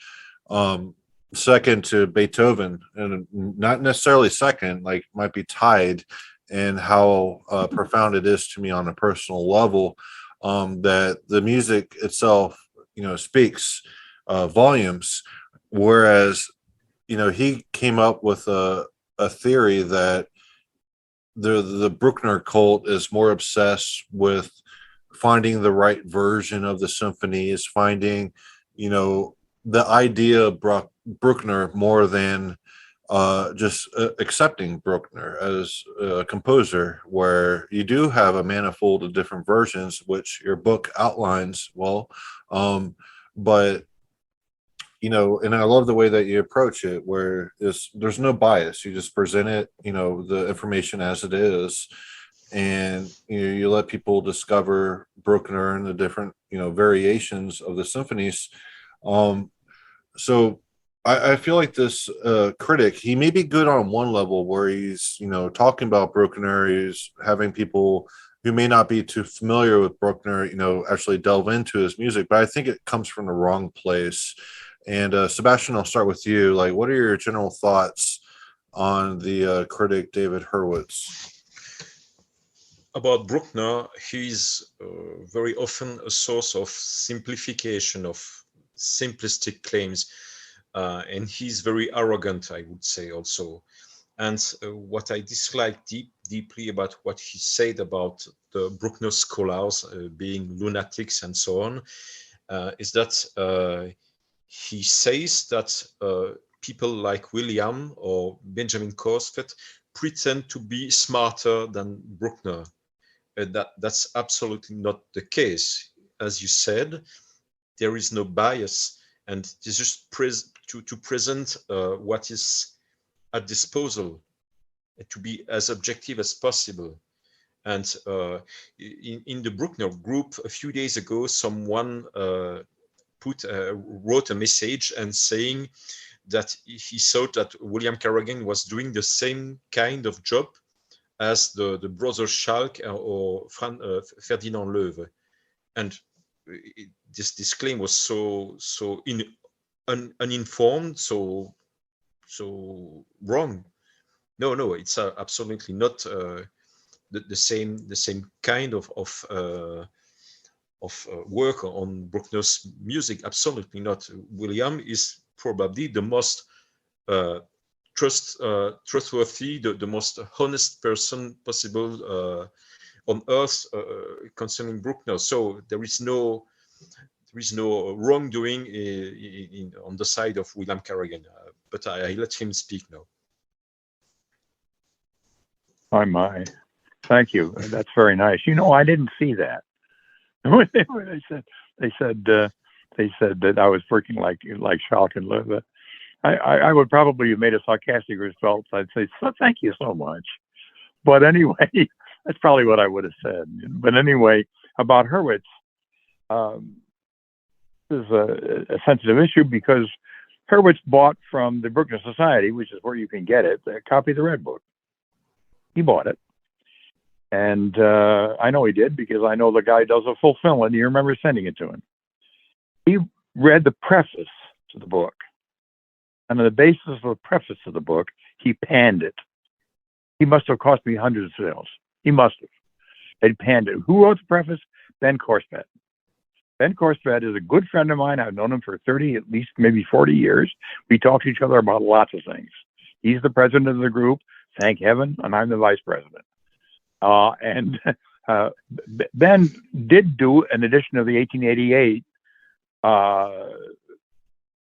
Second to Beethoven, and not necessarily second, like might be tied in how profound it is to me on a personal level. That the music itself, speaks volumes, whereas he came up with a theory that the Bruckner cult is more obsessed with finding the right version of the symphonies, finding the idea of Bruckner more than just accepting Bruckner as a composer, where you do have a manifold of different versions, which your book outlines well. But and I love the way that you approach it, where there's no bias. You just present it, the information as it is, and you let people discover Bruckner and the different variations of the symphonies. So I feel like this critic, he may be good on one level where he's talking about Bruckner, he's having people who may not be too familiar with Bruckner actually delve into his music, but I think it comes from the wrong place. And Sébastien, I'll start with you. Like, what are your general thoughts on the critic David Hurwitz? About Bruckner, he's very often a source of simplification, of simplistic claims, and he's very arrogant, I would say also. And what I dislike deeply about what he said about the Bruckner scholars being lunatics and so on, is that he says that people like William or Benjamin Korsfeld pretend to be smarter than Bruckner. That's absolutely not the case. As you said, there is no bias, and it's just to present what is at disposal, to be as objective as possible. And in the Bruckner group a few days ago, someone wrote a message and saying that he thought that William Carragan was doing the same kind of job as the brothers Schalk or Ferdinand Loewe. And this claim was so uninformed, so wrong. No, it's absolutely not the same kind of work on Bruckner's music. Absolutely not. William is probably the most trustworthy, the most honest person possible on earth concerning Bruckner. So there is no wrongdoing on the side of William Carragan. But I let him speak now. My. Thank you. That's very nice. I didn't see that. They said that I was working like Schalk and Loewe. I would probably have made a sarcastic response. I'd say, thank you so much. But anyway, that's probably what I would have said. But anyway, about Hurwitz, this is a sensitive issue because Hurwitz bought from the Bruckner Society, which is where you can get it, a copy of the Red Book. He bought it. And I know he did because I know the guy does a fulfillment. You remember sending it to him. He read the preface to the book. And on the basis of the preface to the book, he panned it. He must have cost me hundreds of sales. He must have. He panned it. Who wrote the preface? Ben Korsfeld. Ben Korsfeld is a good friend of mine. I've known him for 30, at least maybe 40 years. We talk to each other about lots of things. He's the president of the group, thank heaven, and I'm the vice president. Ben did do an edition of the 1888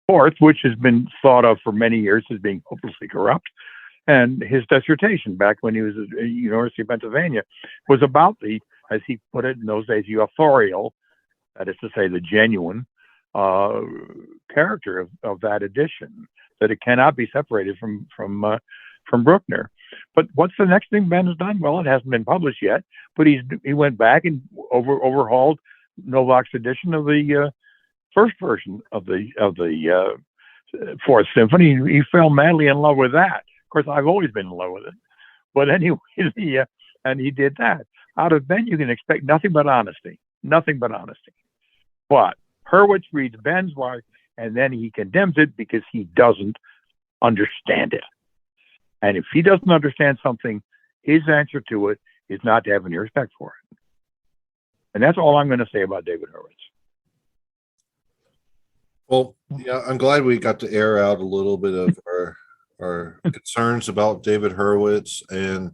fourth, which has been thought of for many years as being hopelessly corrupt. And his dissertation back when he was at the University of Pennsylvania was about the, as he put it in those days, the authorial, that is to say, the genuine character of that edition, that it cannot be separated from Brookner. But what's the next thing Ben has done? Well, it hasn't been published yet, but he went back and overhauled Novak's edition of the first version of the Fourth Symphony. He fell madly in love with that. Of course, I've always been in love with it. But anyway, and he did that. Out of Ben, you can expect nothing but honesty. Nothing but honesty. But Hurwitz reads Ben's work, and then he condemns it because he doesn't understand it. And if he doesn't understand something, his answer to it is not to have any respect for it. And that's all I'm going to say about David Hurwitz. Well, yeah, I'm glad we got to air out a little bit of our concerns about David Hurwitz, and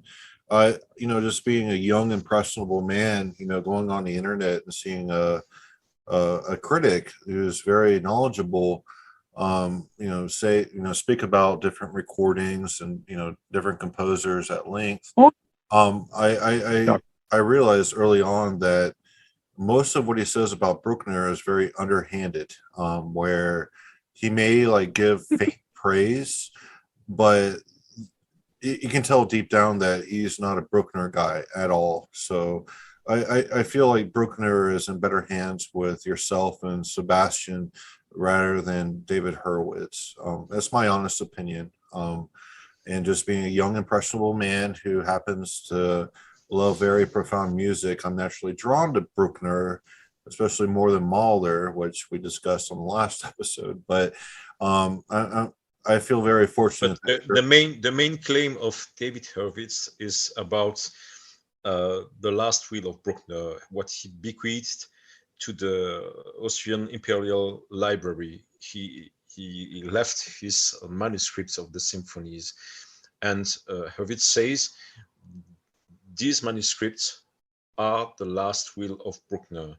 just being a young, impressionable man, going on the internet and seeing a critic who's very knowledgeable, speak about different recordings and different composers at length. I realized early on that most of what he says about Brookner is very underhanded, where he may give faint praise, but you can tell deep down that he's not a Brookner guy at all. So I feel like Brookner is in better hands with yourself and Sébastien rather than David Hurwitz. That's my honest opinion. And just being a young, impressionable man who happens to love very profound music, I'm naturally drawn to Brookner, especially more than Mahler, which we discussed on the last episode. But I feel very fortunate. But the main claim of David Hurwitz is about the last will of Brookner, what he bequeathed to the Austrian Imperial Library. He left his manuscripts of the symphonies, and Hurwitz says these manuscripts are the last will of Brookner,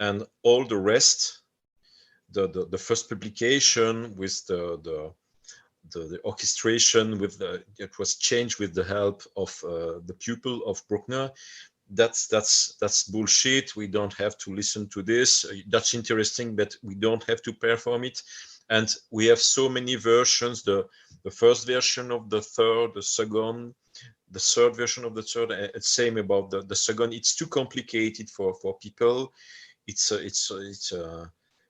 and all the rest, the first publication with the orchestration it was changed with the help of the pupil of Brookner. That's bullshit. We don't have to listen to this. That's interesting, but we don't have to perform it. And we have so many versions: the first version of the third, the third version of the third. And same about the second. It's too complicated for people. It's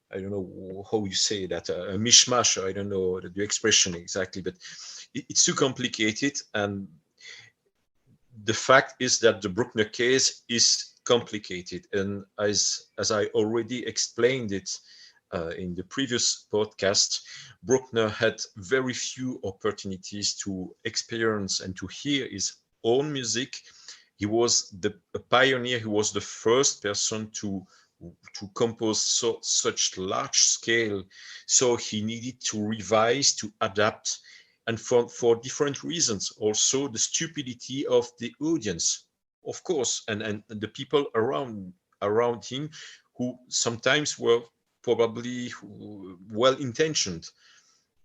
I don't know how you say that, a mishmash. I don't know the expression exactly, but it's too complicated. And the fact is that the Brookner case is complicated. And as I already explained it in the previous podcast, Brookner had very few opportunities to experience and to hear his own music. He was a pioneer. He was the first person to compose such large scale, so he needed to revise, to adapt, and for different reasons. Also the stupidity of the audience, of course, and the people around him, who sometimes were probably well-intentioned,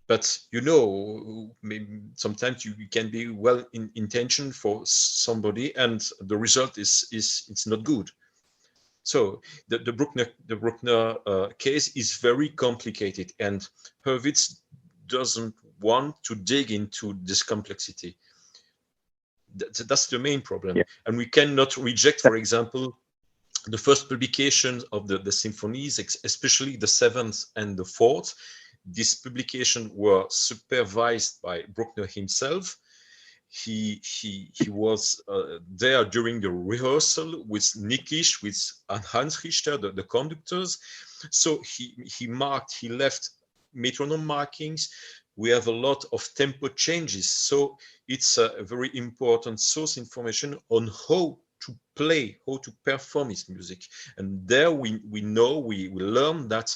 but maybe sometimes you can be well-intentioned for somebody and the result is it's not good. So the Bruckner case is very complicated, and Hurwitz doesn't want to dig into this complexity. That's the main problem. Yeah. And we cannot reject, for example, the first publication of the symphonies, especially the seventh and the fourth. These publications were supervised by Brookner himself. He was there during the rehearsal with Nikisch, with Hans Richter, the conductors. So he left metronome markings. We have a lot of tempo changes. So it's a very important source information on how to play, how to perform his music. And there we learn that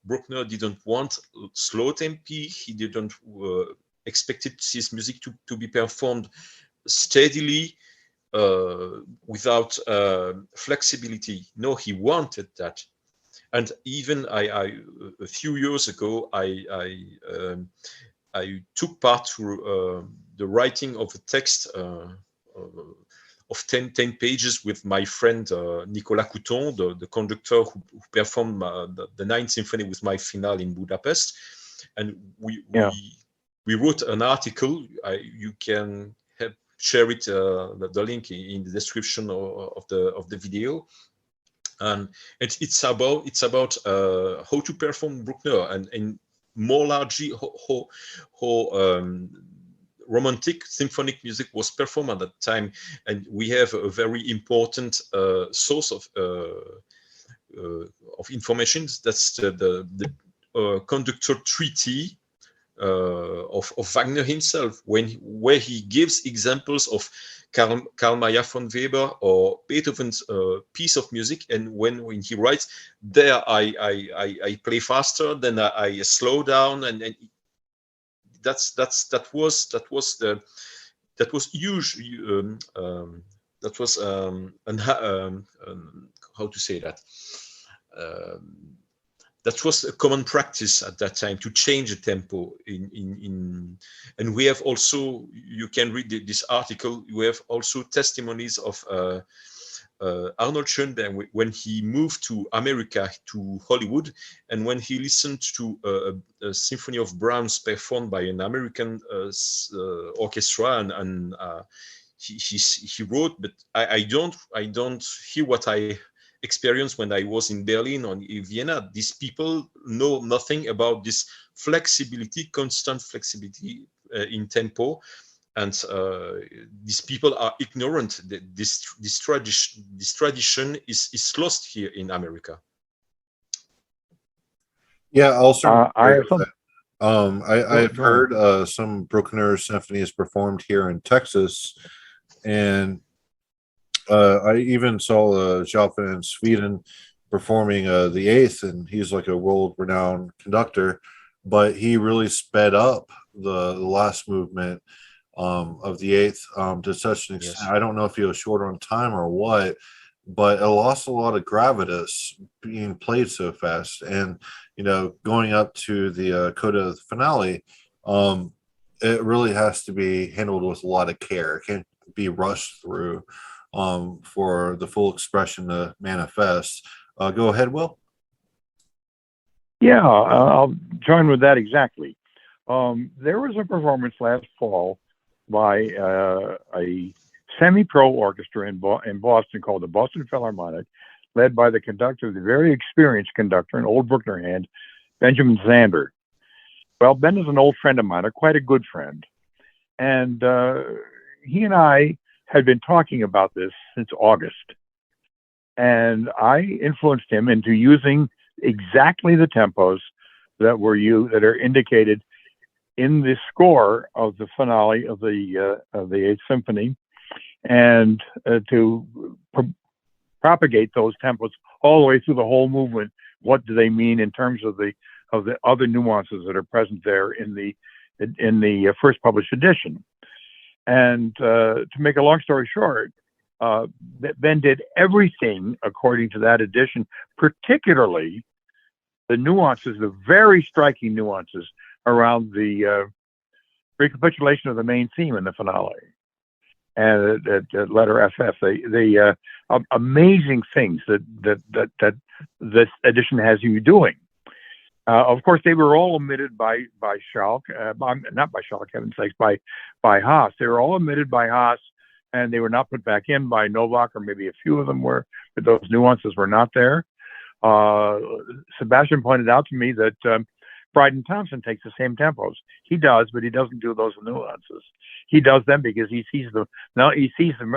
Brookner didn't want slow tempi. He didn't expected his music to be performed steadily without flexibility. No, he wanted that. And even a few years ago, I took part to the writing of a text of 10 pages with my friend Nicolas Couton, the conductor who performed the Ninth Symphony with my finale in Budapest. And we wrote an article. You can share it, the link in the description of the video. and it's about how to perform Bruckner, and more largely how romantic symphonic music was performed at that time. And we have a very important source of information. That's the conductor treaty of Wagner himself, where he gives examples of Karl Mayer von Weber or Beethoven's piece of music, and when he writes there, I play faster, then I slow down, and that was huge. That was how to say that. That was a common practice at that time, to change the tempo and we have also, you can read this article, we have also testimonies of Arnold Schoenberg when he moved to America, to Hollywood, and when he listened to a symphony of Brahms performed by an American orchestra, and he wrote, but I don't hear what I experience when I was in Berlin or in Vienna. These people know nothing about this flexibility, constant flexibility in tempo, and these people are ignorant. This tradition is lost here in America. Yeah, also I've heard some Bruckner symphonies performed here in Texas, and I even saw Jalfin in Sweden performing the Eighth, and he's like a world-renowned conductor, but he really sped up the last movement of the Eighth to such an extent. Yes. I don't know if he was short on time or what, but it lost a lot of gravitas being played so fast. And, you know, going up to the coda finale, it really has to be handled with a lot of care. It can't be rushed through for the full expression to manifest. Go ahead, Will. Yeah, I'll join with that exactly. There was a performance last fall by a semi-pro orchestra in Boston called the Boston Philharmonic, led by the conductor, the very experienced conductor, an old Brookner hand, Benjamin Zander. Well, Ben is an old friend of mine, quite a good friend. And he and I had been talking about this since August. And I influenced him into using exactly the tempos that are indicated in the score of the finale of the Eighth Symphony, and to propagate those tempos all the way through the whole movement. What do they mean in terms of the other nuances that are present there in the first published edition? And to make a long story short, Ben did everything according to that edition, particularly the nuances, the very striking nuances around the recapitulation of the main theme in the finale and the letter FF. The amazing things that this edition has you doing. Of course, they were all omitted by Schalk, not by Schalk, heaven's sakes, by Haas. They were all omitted by Haas, and they were not put back in by Novak, or maybe a few of them were, but those nuances were not there. Sébastien pointed out to me that Bryden Thompson takes the same tempos. He does, but he doesn't do those nuances. He does them because he sees the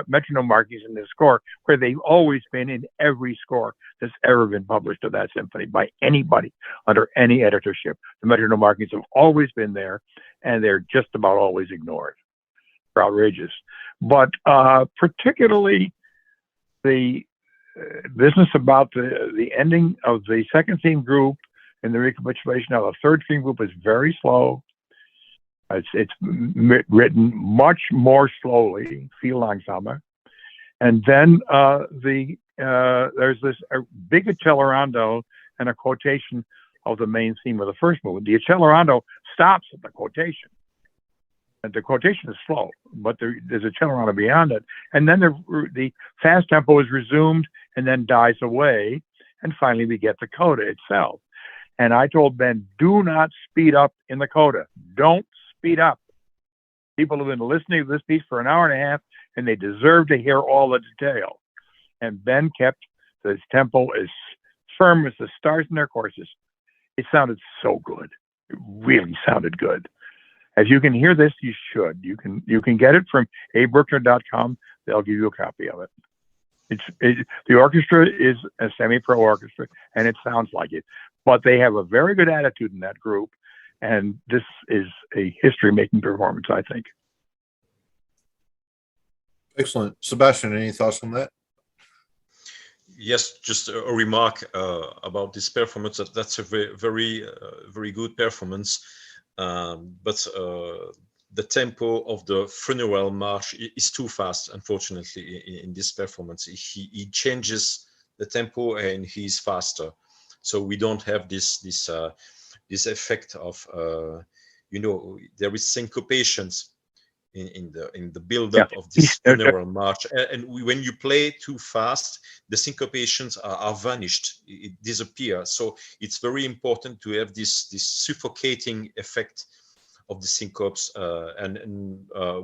metronome markings in the score, where they've always been in every score that's ever been published of that symphony by anybody under any editorship. The metronome markings have always been there, and they're just about always ignored. They're outrageous. But particularly the business about the ending of the second theme group and the recapitulation of the third theme group is very slow. It's written much more slowly, viel langsamer. And then there's this big accelerando and a quotation of the main theme of the first movement. The accelerando stops at the quotation. And the quotation is slow, but there's a accelerando beyond it. And then the fast tempo is resumed and then dies away. And finally, we get the coda itself. And I told Ben, do not speed up in the coda. Don't speed up. People have been listening to this piece for an hour and a half, and they deserve to hear all the detail. And Ben kept this tempo is firm as the stars in their courses. It sounded so good. It really sounded good. If you can hear this, you should. You can get it from abrookner.com. They'll give you a copy of it. The orchestra is a semi-pro orchestra, and it sounds like it. But they have a very good attitude in that group, and this is a history-making performance, I think. Excellent. Sebastian, any thoughts on that? Yes, just a remark about this performance. That's a very good performance. But the tempo of the funeral march is too fast, unfortunately, in this performance. He changes the tempo and he's faster, so we don't have this effect of there is syncopations in the build-up of this funeral march, and when you play too fast, the syncopations are vanished. It disappears. So it's very important to have this suffocating effect of the syncopes, and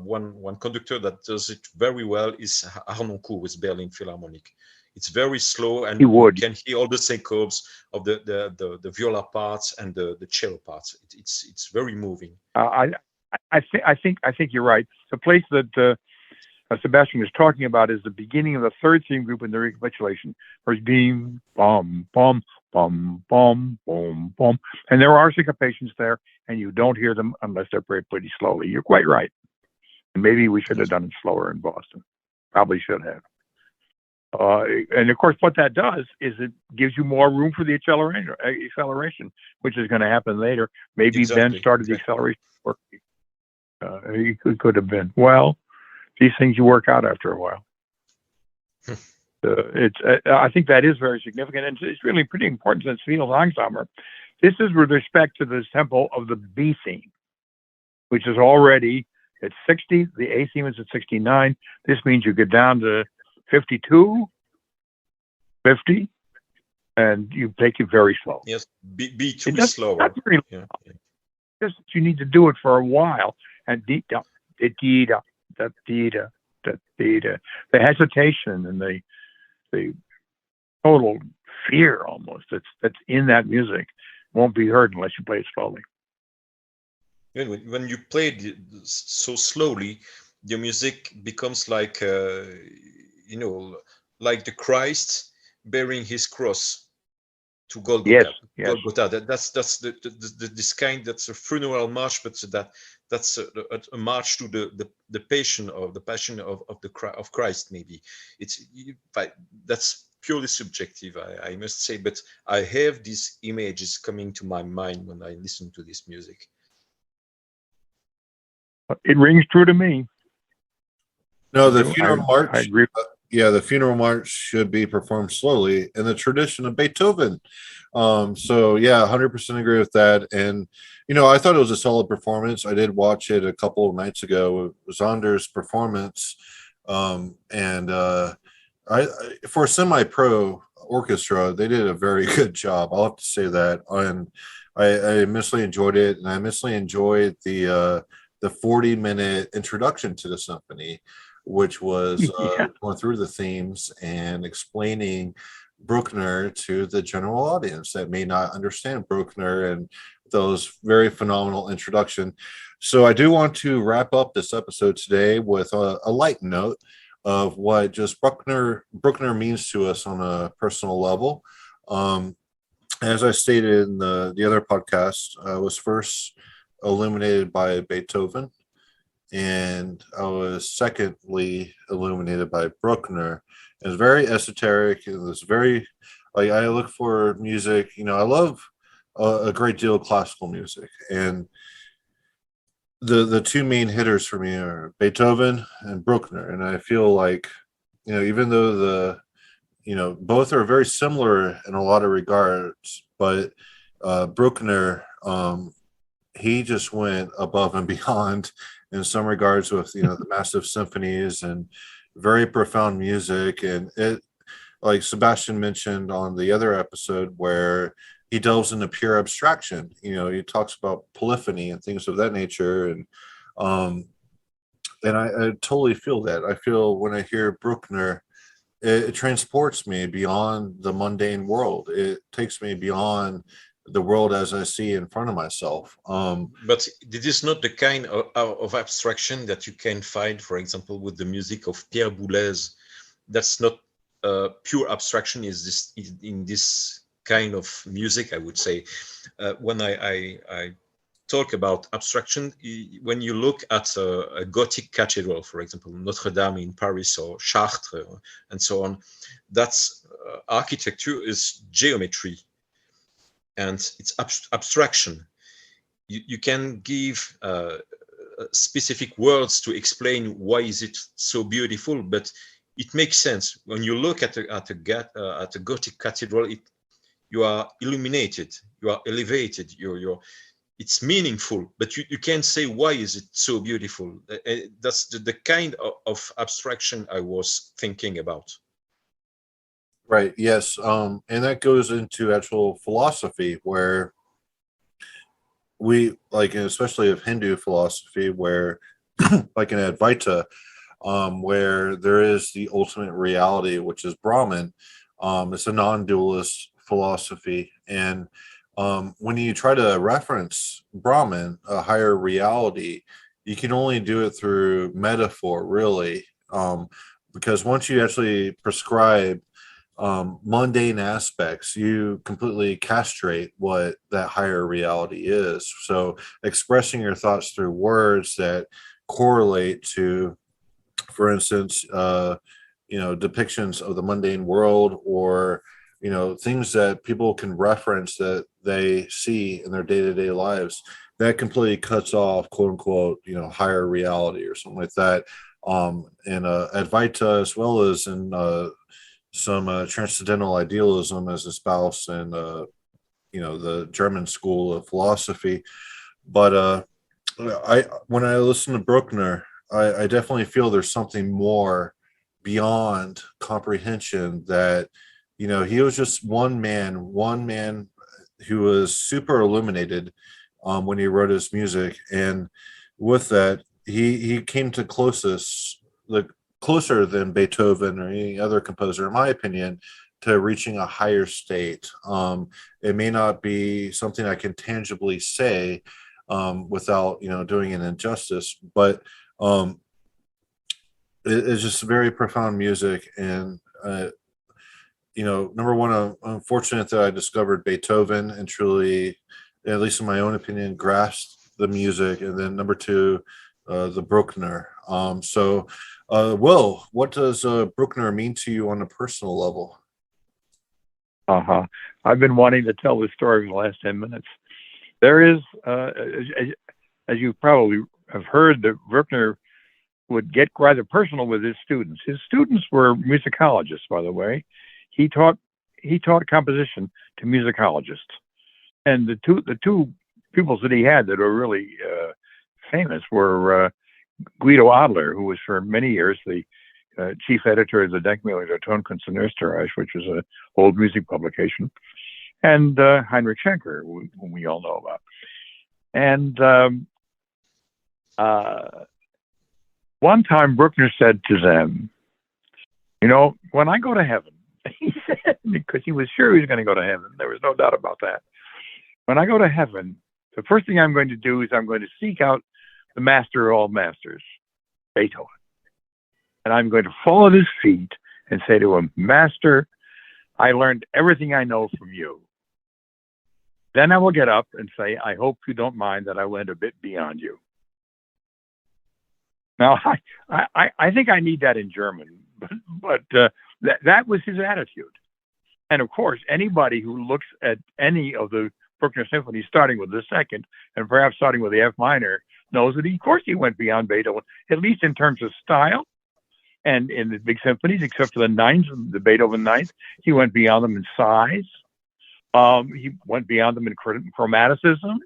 one conductor that does it very well is Harnoncourt with Berlin Philharmonic. It's very slow, and you can hear all the syncopes of the viola parts and the cello parts. It's very moving. I think you're right. The place that Sebastian is talking about is the beginning of the third theme group in the recapitulation, where it's being bum bum bum bum bum bum, and there are syncopations there, and you don't hear them unless they're played pretty slowly. You're quite right. And maybe we should have done it slower in Boston. Probably should have. And of course, what that does is it gives you more room for the acceleration, which is going to happen later. Maybe Ben started the acceleration work. He could have been. Well, these things you work out after a while. I think that is very significant, and it's really pretty important since Field Ensemble. This is with respect to the tempo of the B theme, which is already at 60. The A theme is at 69. This means you get down to 52, 50, and you take it very slow. Yes, B2 is slower. Not very long. Just you need to do it for a while, and the hesitation and the total fear almost that's in that music won't be heard unless you play it slowly. When you play it so slowly, the music becomes like like the Christ bearing his cross to Golgotha. Yes. Golgotha. That's this kind. That's a funeral march, but that's a march to the passion of Christ. Maybe that's purely subjective, I must say. But I have these images coming to my mind when I listen to this music. It rings true to me. No, the funeral march. I agree. The funeral march should be performed slowly in the tradition of Beethoven. 100% agree with that. And I thought it was a solid performance. I did watch it a couple of nights ago. It was Anders' performance, I for a semi-pro orchestra, they did a very good job. I'll have to say that. And I immensely enjoyed it, and I immensely enjoyed the 40-minute introduction to the symphony, which was going through the themes and explaining Brookner to the general audience that may not understand Brookner, and those very phenomenal introduction. So I do want to wrap up this episode today with a light note of what just Brookner means to us on a personal level. As I stated in the other podcast, I was first illuminated by Beethoven, and I was secondly illuminated by Brookner. It's very esoteric. It was very, I look for music. I love a great deal of classical music, and the two main hitters for me are Beethoven and Brookner. And I feel like, even though both are very similar in a lot of regards, but Brookner, he just went above and beyond in some regards with the massive symphonies and very profound music. And it, like Sebastian mentioned on the other episode, where he delves into pure abstraction. He talks about polyphony and things of that nature, and I totally feel that. I feel when I hear Brookner, it transports me beyond the mundane world. It takes me beyond the world as I see in front of myself. But this is not the kind of abstraction that you can find, for example, with the music of Pierre Boulez. That's not pure abstraction. Is this in this kind of music? I would say when I talk about abstraction, when you look at a Gothic cathedral, for example, Notre Dame in Paris or Chartres and so on, that's architecture is geometry and it's abstraction. You can give specific words to explain why is it so beautiful, but it makes sense when you look at a Gothic cathedral. You are illuminated, you are elevated, it's meaningful, but you can't say why is it so beautiful. That's the kind of abstraction I was thinking about. Right. Yes. And that goes into actual philosophy, where we like, especially of Hindu philosophy, where like in Advaita, where there is the ultimate reality, which is Brahman. It's a non-dualist philosophy, and when you try to reference Brahman, a higher reality, you can only do it through metaphor, really, because once you actually prescribe mundane aspects, you completely castrate what that higher reality is. So expressing your thoughts through words that correlate to, for instance, depictions of the mundane world, or things that people can reference that they see in their day-to-day lives, that completely cuts off, quote unquote, higher reality or something like that. In Advaita, as well as in some transcendental idealism as espoused in the German school of philosophy. But when I listen to Brookner, I definitely feel there's something more beyond comprehension, that he was just one man who was super illuminated when he wrote his music, and with that he came to closer than Beethoven or any other composer, in my opinion, to reaching a higher state. It may not be something I can tangibly say without doing an injustice, but it's just very profound music. And number one, I'm fortunate that I discovered Beethoven and truly, at least in my own opinion, grasped the music. And then number two, the Bruckner. Will, what does Bruckner mean to you on a personal level? I've been wanting to tell this story for the last 10 minutes. There is, as you probably have heard, that Bruckner would get rather personal with his students. His students were musicologists, by the way. He taught composition to musicologists, and the two pupils that he had that were really famous were Guido Adler, who was for many years the chief editor of the Denkmäler der Tonkunst in Österreich, which was an old music publication, and Heinrich Schenker, whom we all know about. And one time Bruckner said to them, when I go to heaven, he said, because he was sure he was going to go to heaven, there was no doubt about that. When I go to heaven, the first thing I'm going to do is I'm going to seek out the master of all masters, Beethoven. And I'm going to fall at his feet and say to him, Master, I learned everything I know from you. Then I will get up and say, I hope you don't mind that I went a bit beyond you. Now, I think I need that in German, but that was his attitude. And of course, anybody who looks at any of the Bruckner symphonies, starting with the second, and perhaps starting with the F minor, knows that, of course, he went beyond Beethoven, at least in terms of style. And in the big symphonies, except for the ninths, the Beethoven ninth, he went beyond them in size. He went beyond them in chromaticism.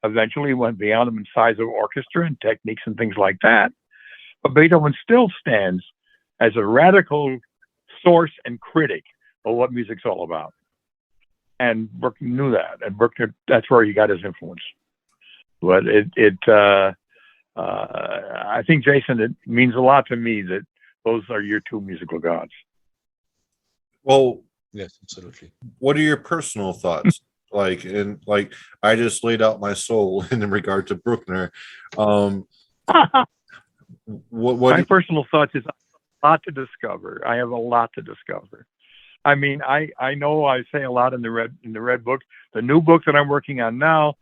Eventually, he went beyond them in size of orchestra and techniques and things like that. But Beethoven still stands as a radical source and critic of what music's all about. And Bruckner knew that. And Bruckner, that's where he got his influence. But I think, Jason, it means a lot to me that those are your two musical gods. Well, Yes, absolutely. what are your personal thoughts? Like I just laid out my soul in regard to Bruckner. Um, what My personal thoughts is a lot to discover. I have a lot to discover. I mean, I know I say a lot in the red book. The new book that I'm working on now,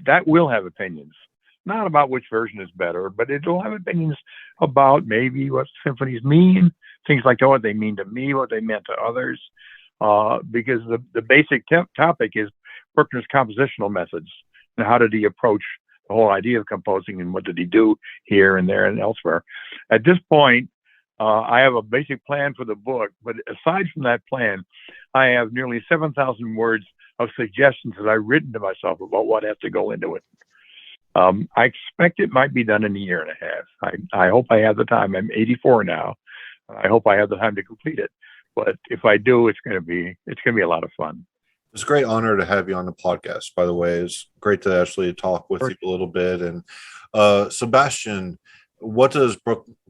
that will have opinions, not about which version is better, but it'll have opinions about maybe what symphonies mean, things like that, what they mean to me, what they meant to others. Because the basic topic is Bruckner's compositional methods and how did he approach the whole idea of composing and what did he do here and there and elsewhere. At this point, I have a basic plan for the book, but aside from that plan, I have nearly 7,000 words of suggestions that I've written to myself about what has to go into it. I expect it might be done in a year and a half. I hope I have the time. I'm 84 now. I hope I have the time to complete it. But if I do, it's going to be a lot of fun. It's a great honor to have you on the podcast, by the way. It's great to actually talk with you a little bit. And Sébastien, what does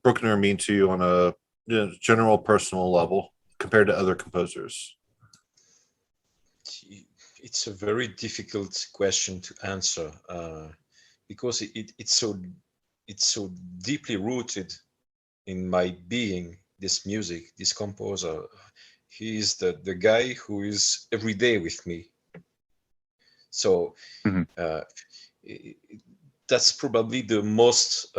Bruckner mean to you on a general personal level compared to other composers? It's a very difficult question to answer because it's so deeply rooted in my being. This music, this composer, he is the guy who is every day with me. So that's probably the most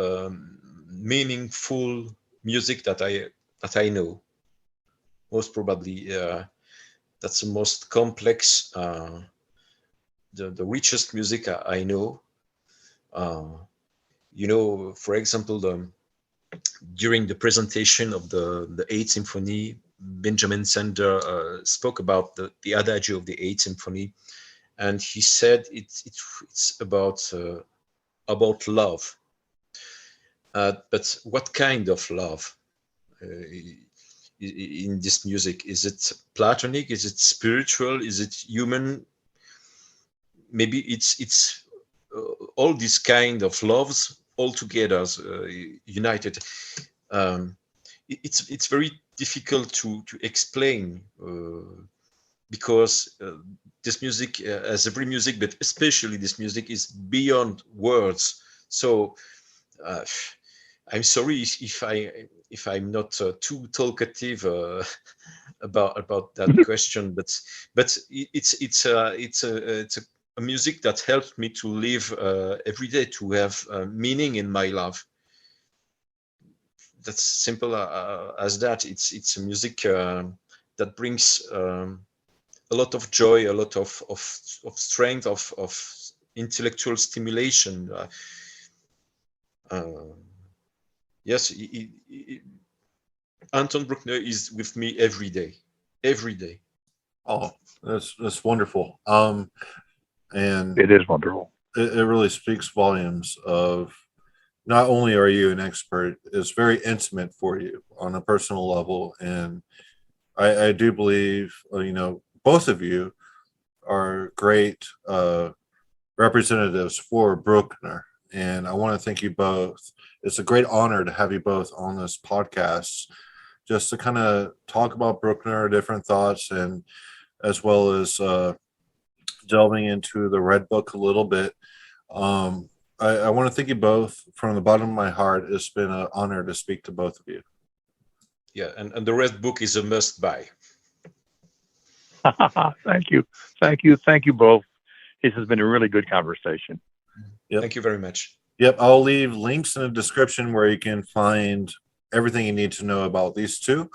meaningful music that I know. Most probably, that's the most complex, the richest music I know. For example, during the presentation of the Eighth Symphony, Benjamin Sander spoke about the adagio of the Eighth Symphony, and he said it's about love. But what kind of love in this music? Is it platonic? Is it spiritual? Is it human? Maybe it's all these kind of loves all together, united. It's very difficult to explain because this music, as every music, but especially this music, is beyond words. So I'm sorry if I'm not too talkative about that question, but it's a music that helped me to live every day, to have meaning in my life. That's simple as that. It's a music that brings a lot of joy, a lot of strength, of intellectual stimulation. Yes, Anton Bruckner is with me every day. Every day. Oh, that's wonderful. And it is wonderful. It really speaks volumes of not only are you an expert, it's very intimate for you on a personal level. And I do believe, both of you are great representatives for Brookner. And I want to thank you both. It's a great honor to have you both on this podcast, just to kind of talk about Brookner, different thoughts, and as well as delving into the Red Book a little bit. I want to thank you both from the bottom of my heart. It's been an honor to speak to both of you. Yeah, and the Red Book is a must buy. Thank you both. This has been a really good conversation. Yep. Thank you very much. Yep, I'll leave links in the description where you can find everything you need to know about these two.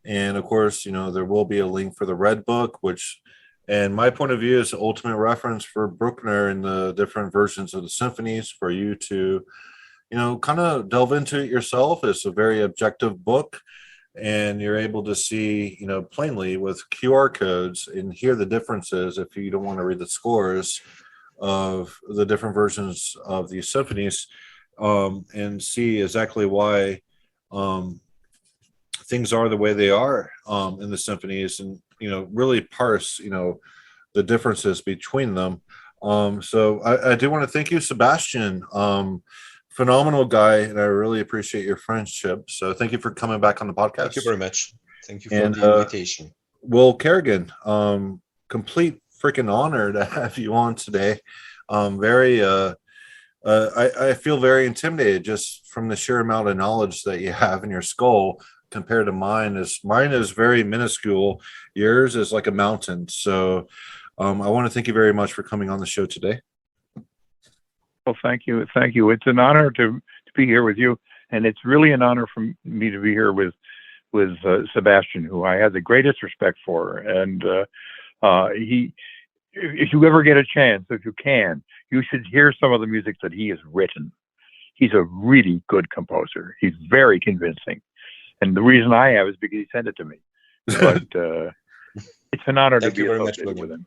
And of course, there will be a link for the Red Book, which, and my point of view, is the ultimate reference for Bruckner and the different versions of the symphonies for you to, kind of delve into it yourself. It's a very objective book, and you're able to see, plainly with QR codes and hear the differences if you don't want to read the scores of the different versions of these symphonies, and see exactly why things are the way they are in the symphonies, and really parse the differences between them. So I do want to thank you, Sébastien. Phenomenal guy, and I really appreciate your friendship. So thank you for coming back on the podcast. Thank you very much. Thank you for the invitation. Will Carragan, complete freaking honor to have you on today. Very I feel very intimidated just from the sheer amount of knowledge that you have in your skull compared to mine. Mine is very minuscule. Yours is like a mountain. So I want to thank you very much for coming on the show today. Well, thank you. Thank you. It's an honor to be here with you. And it's really an honor for me to be here with Sébastien, who I have the greatest respect for. And if you ever get a chance, if you can, you should hear some of the music that he has written. He's a really good composer. He's very convincing. And the reason I have is because he sent it to me. But it's an honor to be associated with him.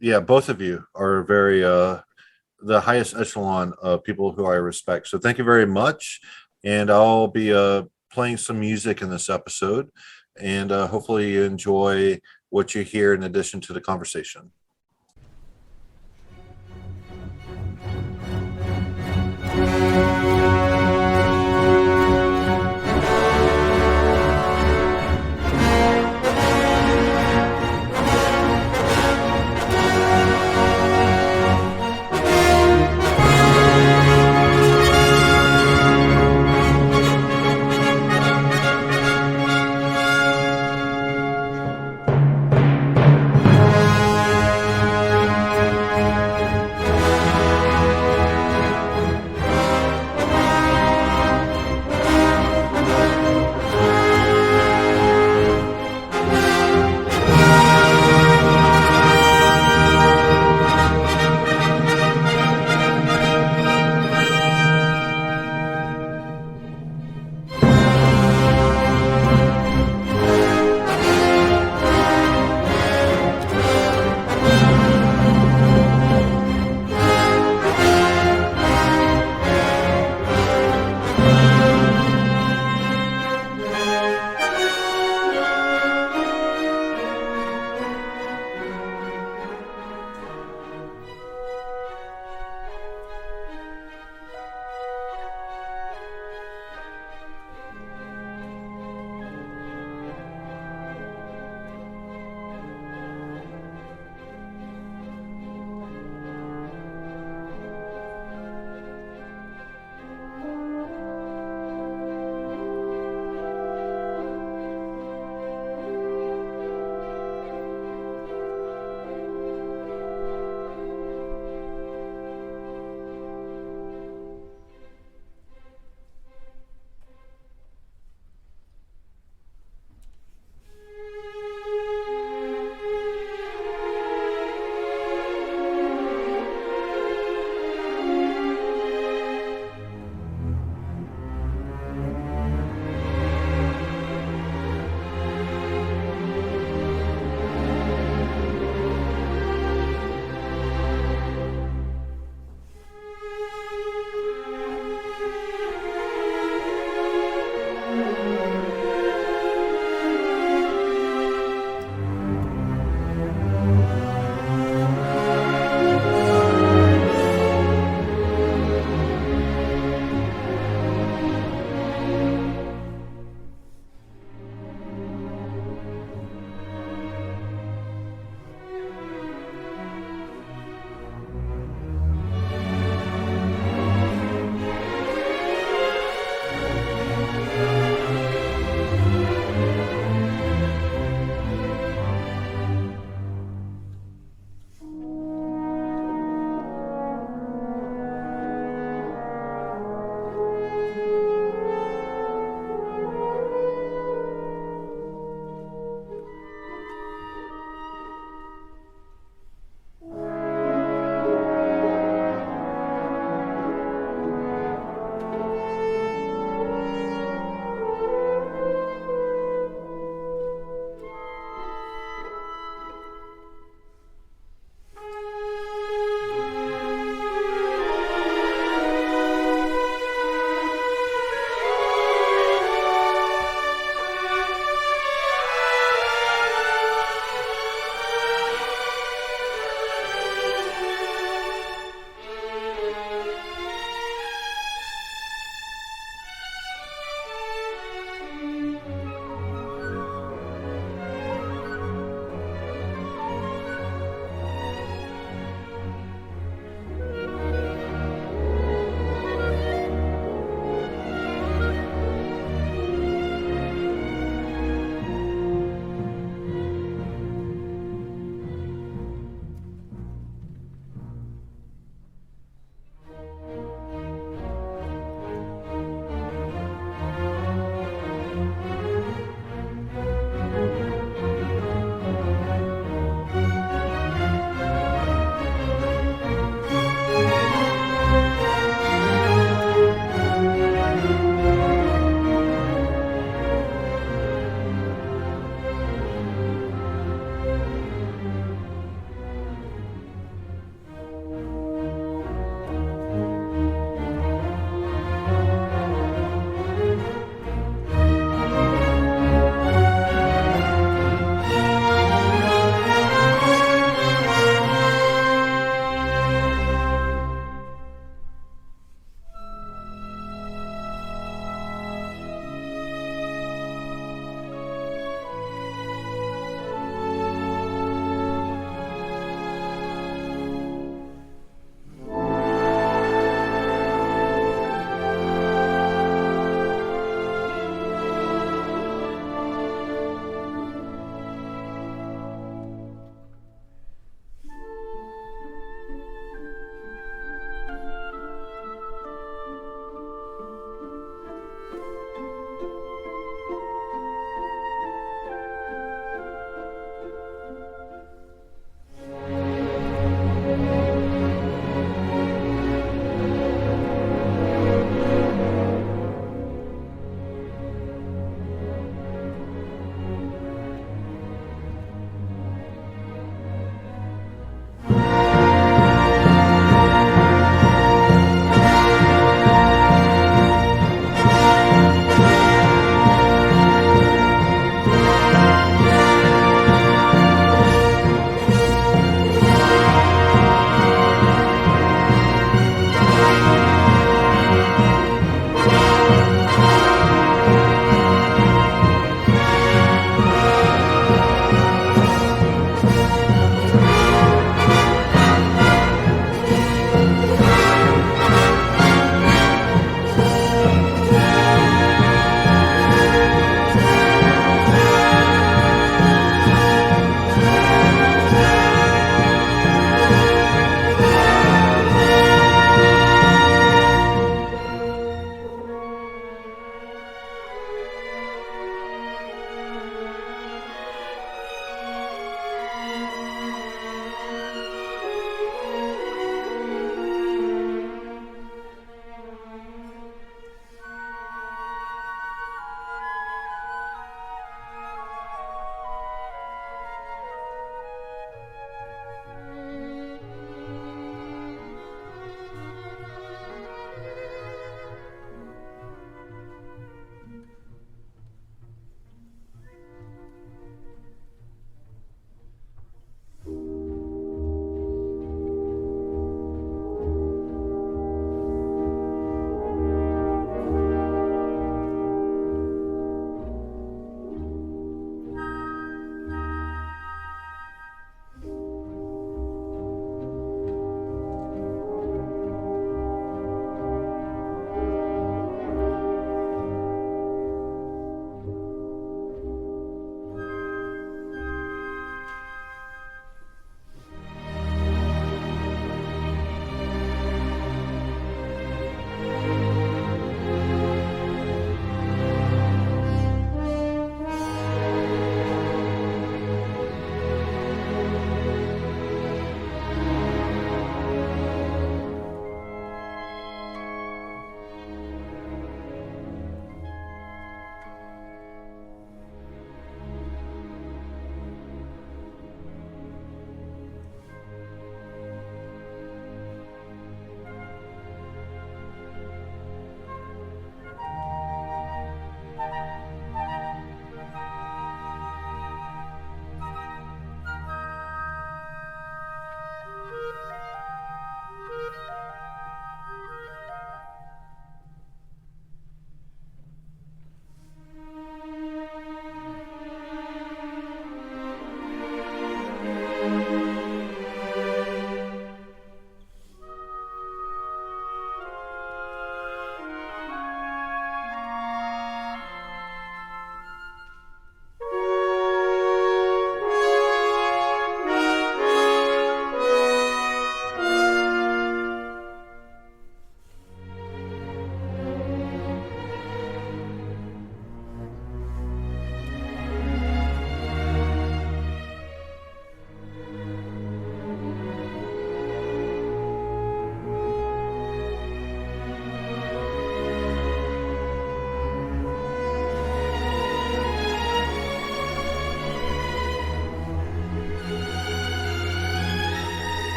Yeah, both of you are very the highest echelon of people who I respect. So thank you very much. And I'll be playing some music in this episode. And hopefully you enjoy what you hear in addition to the conversation.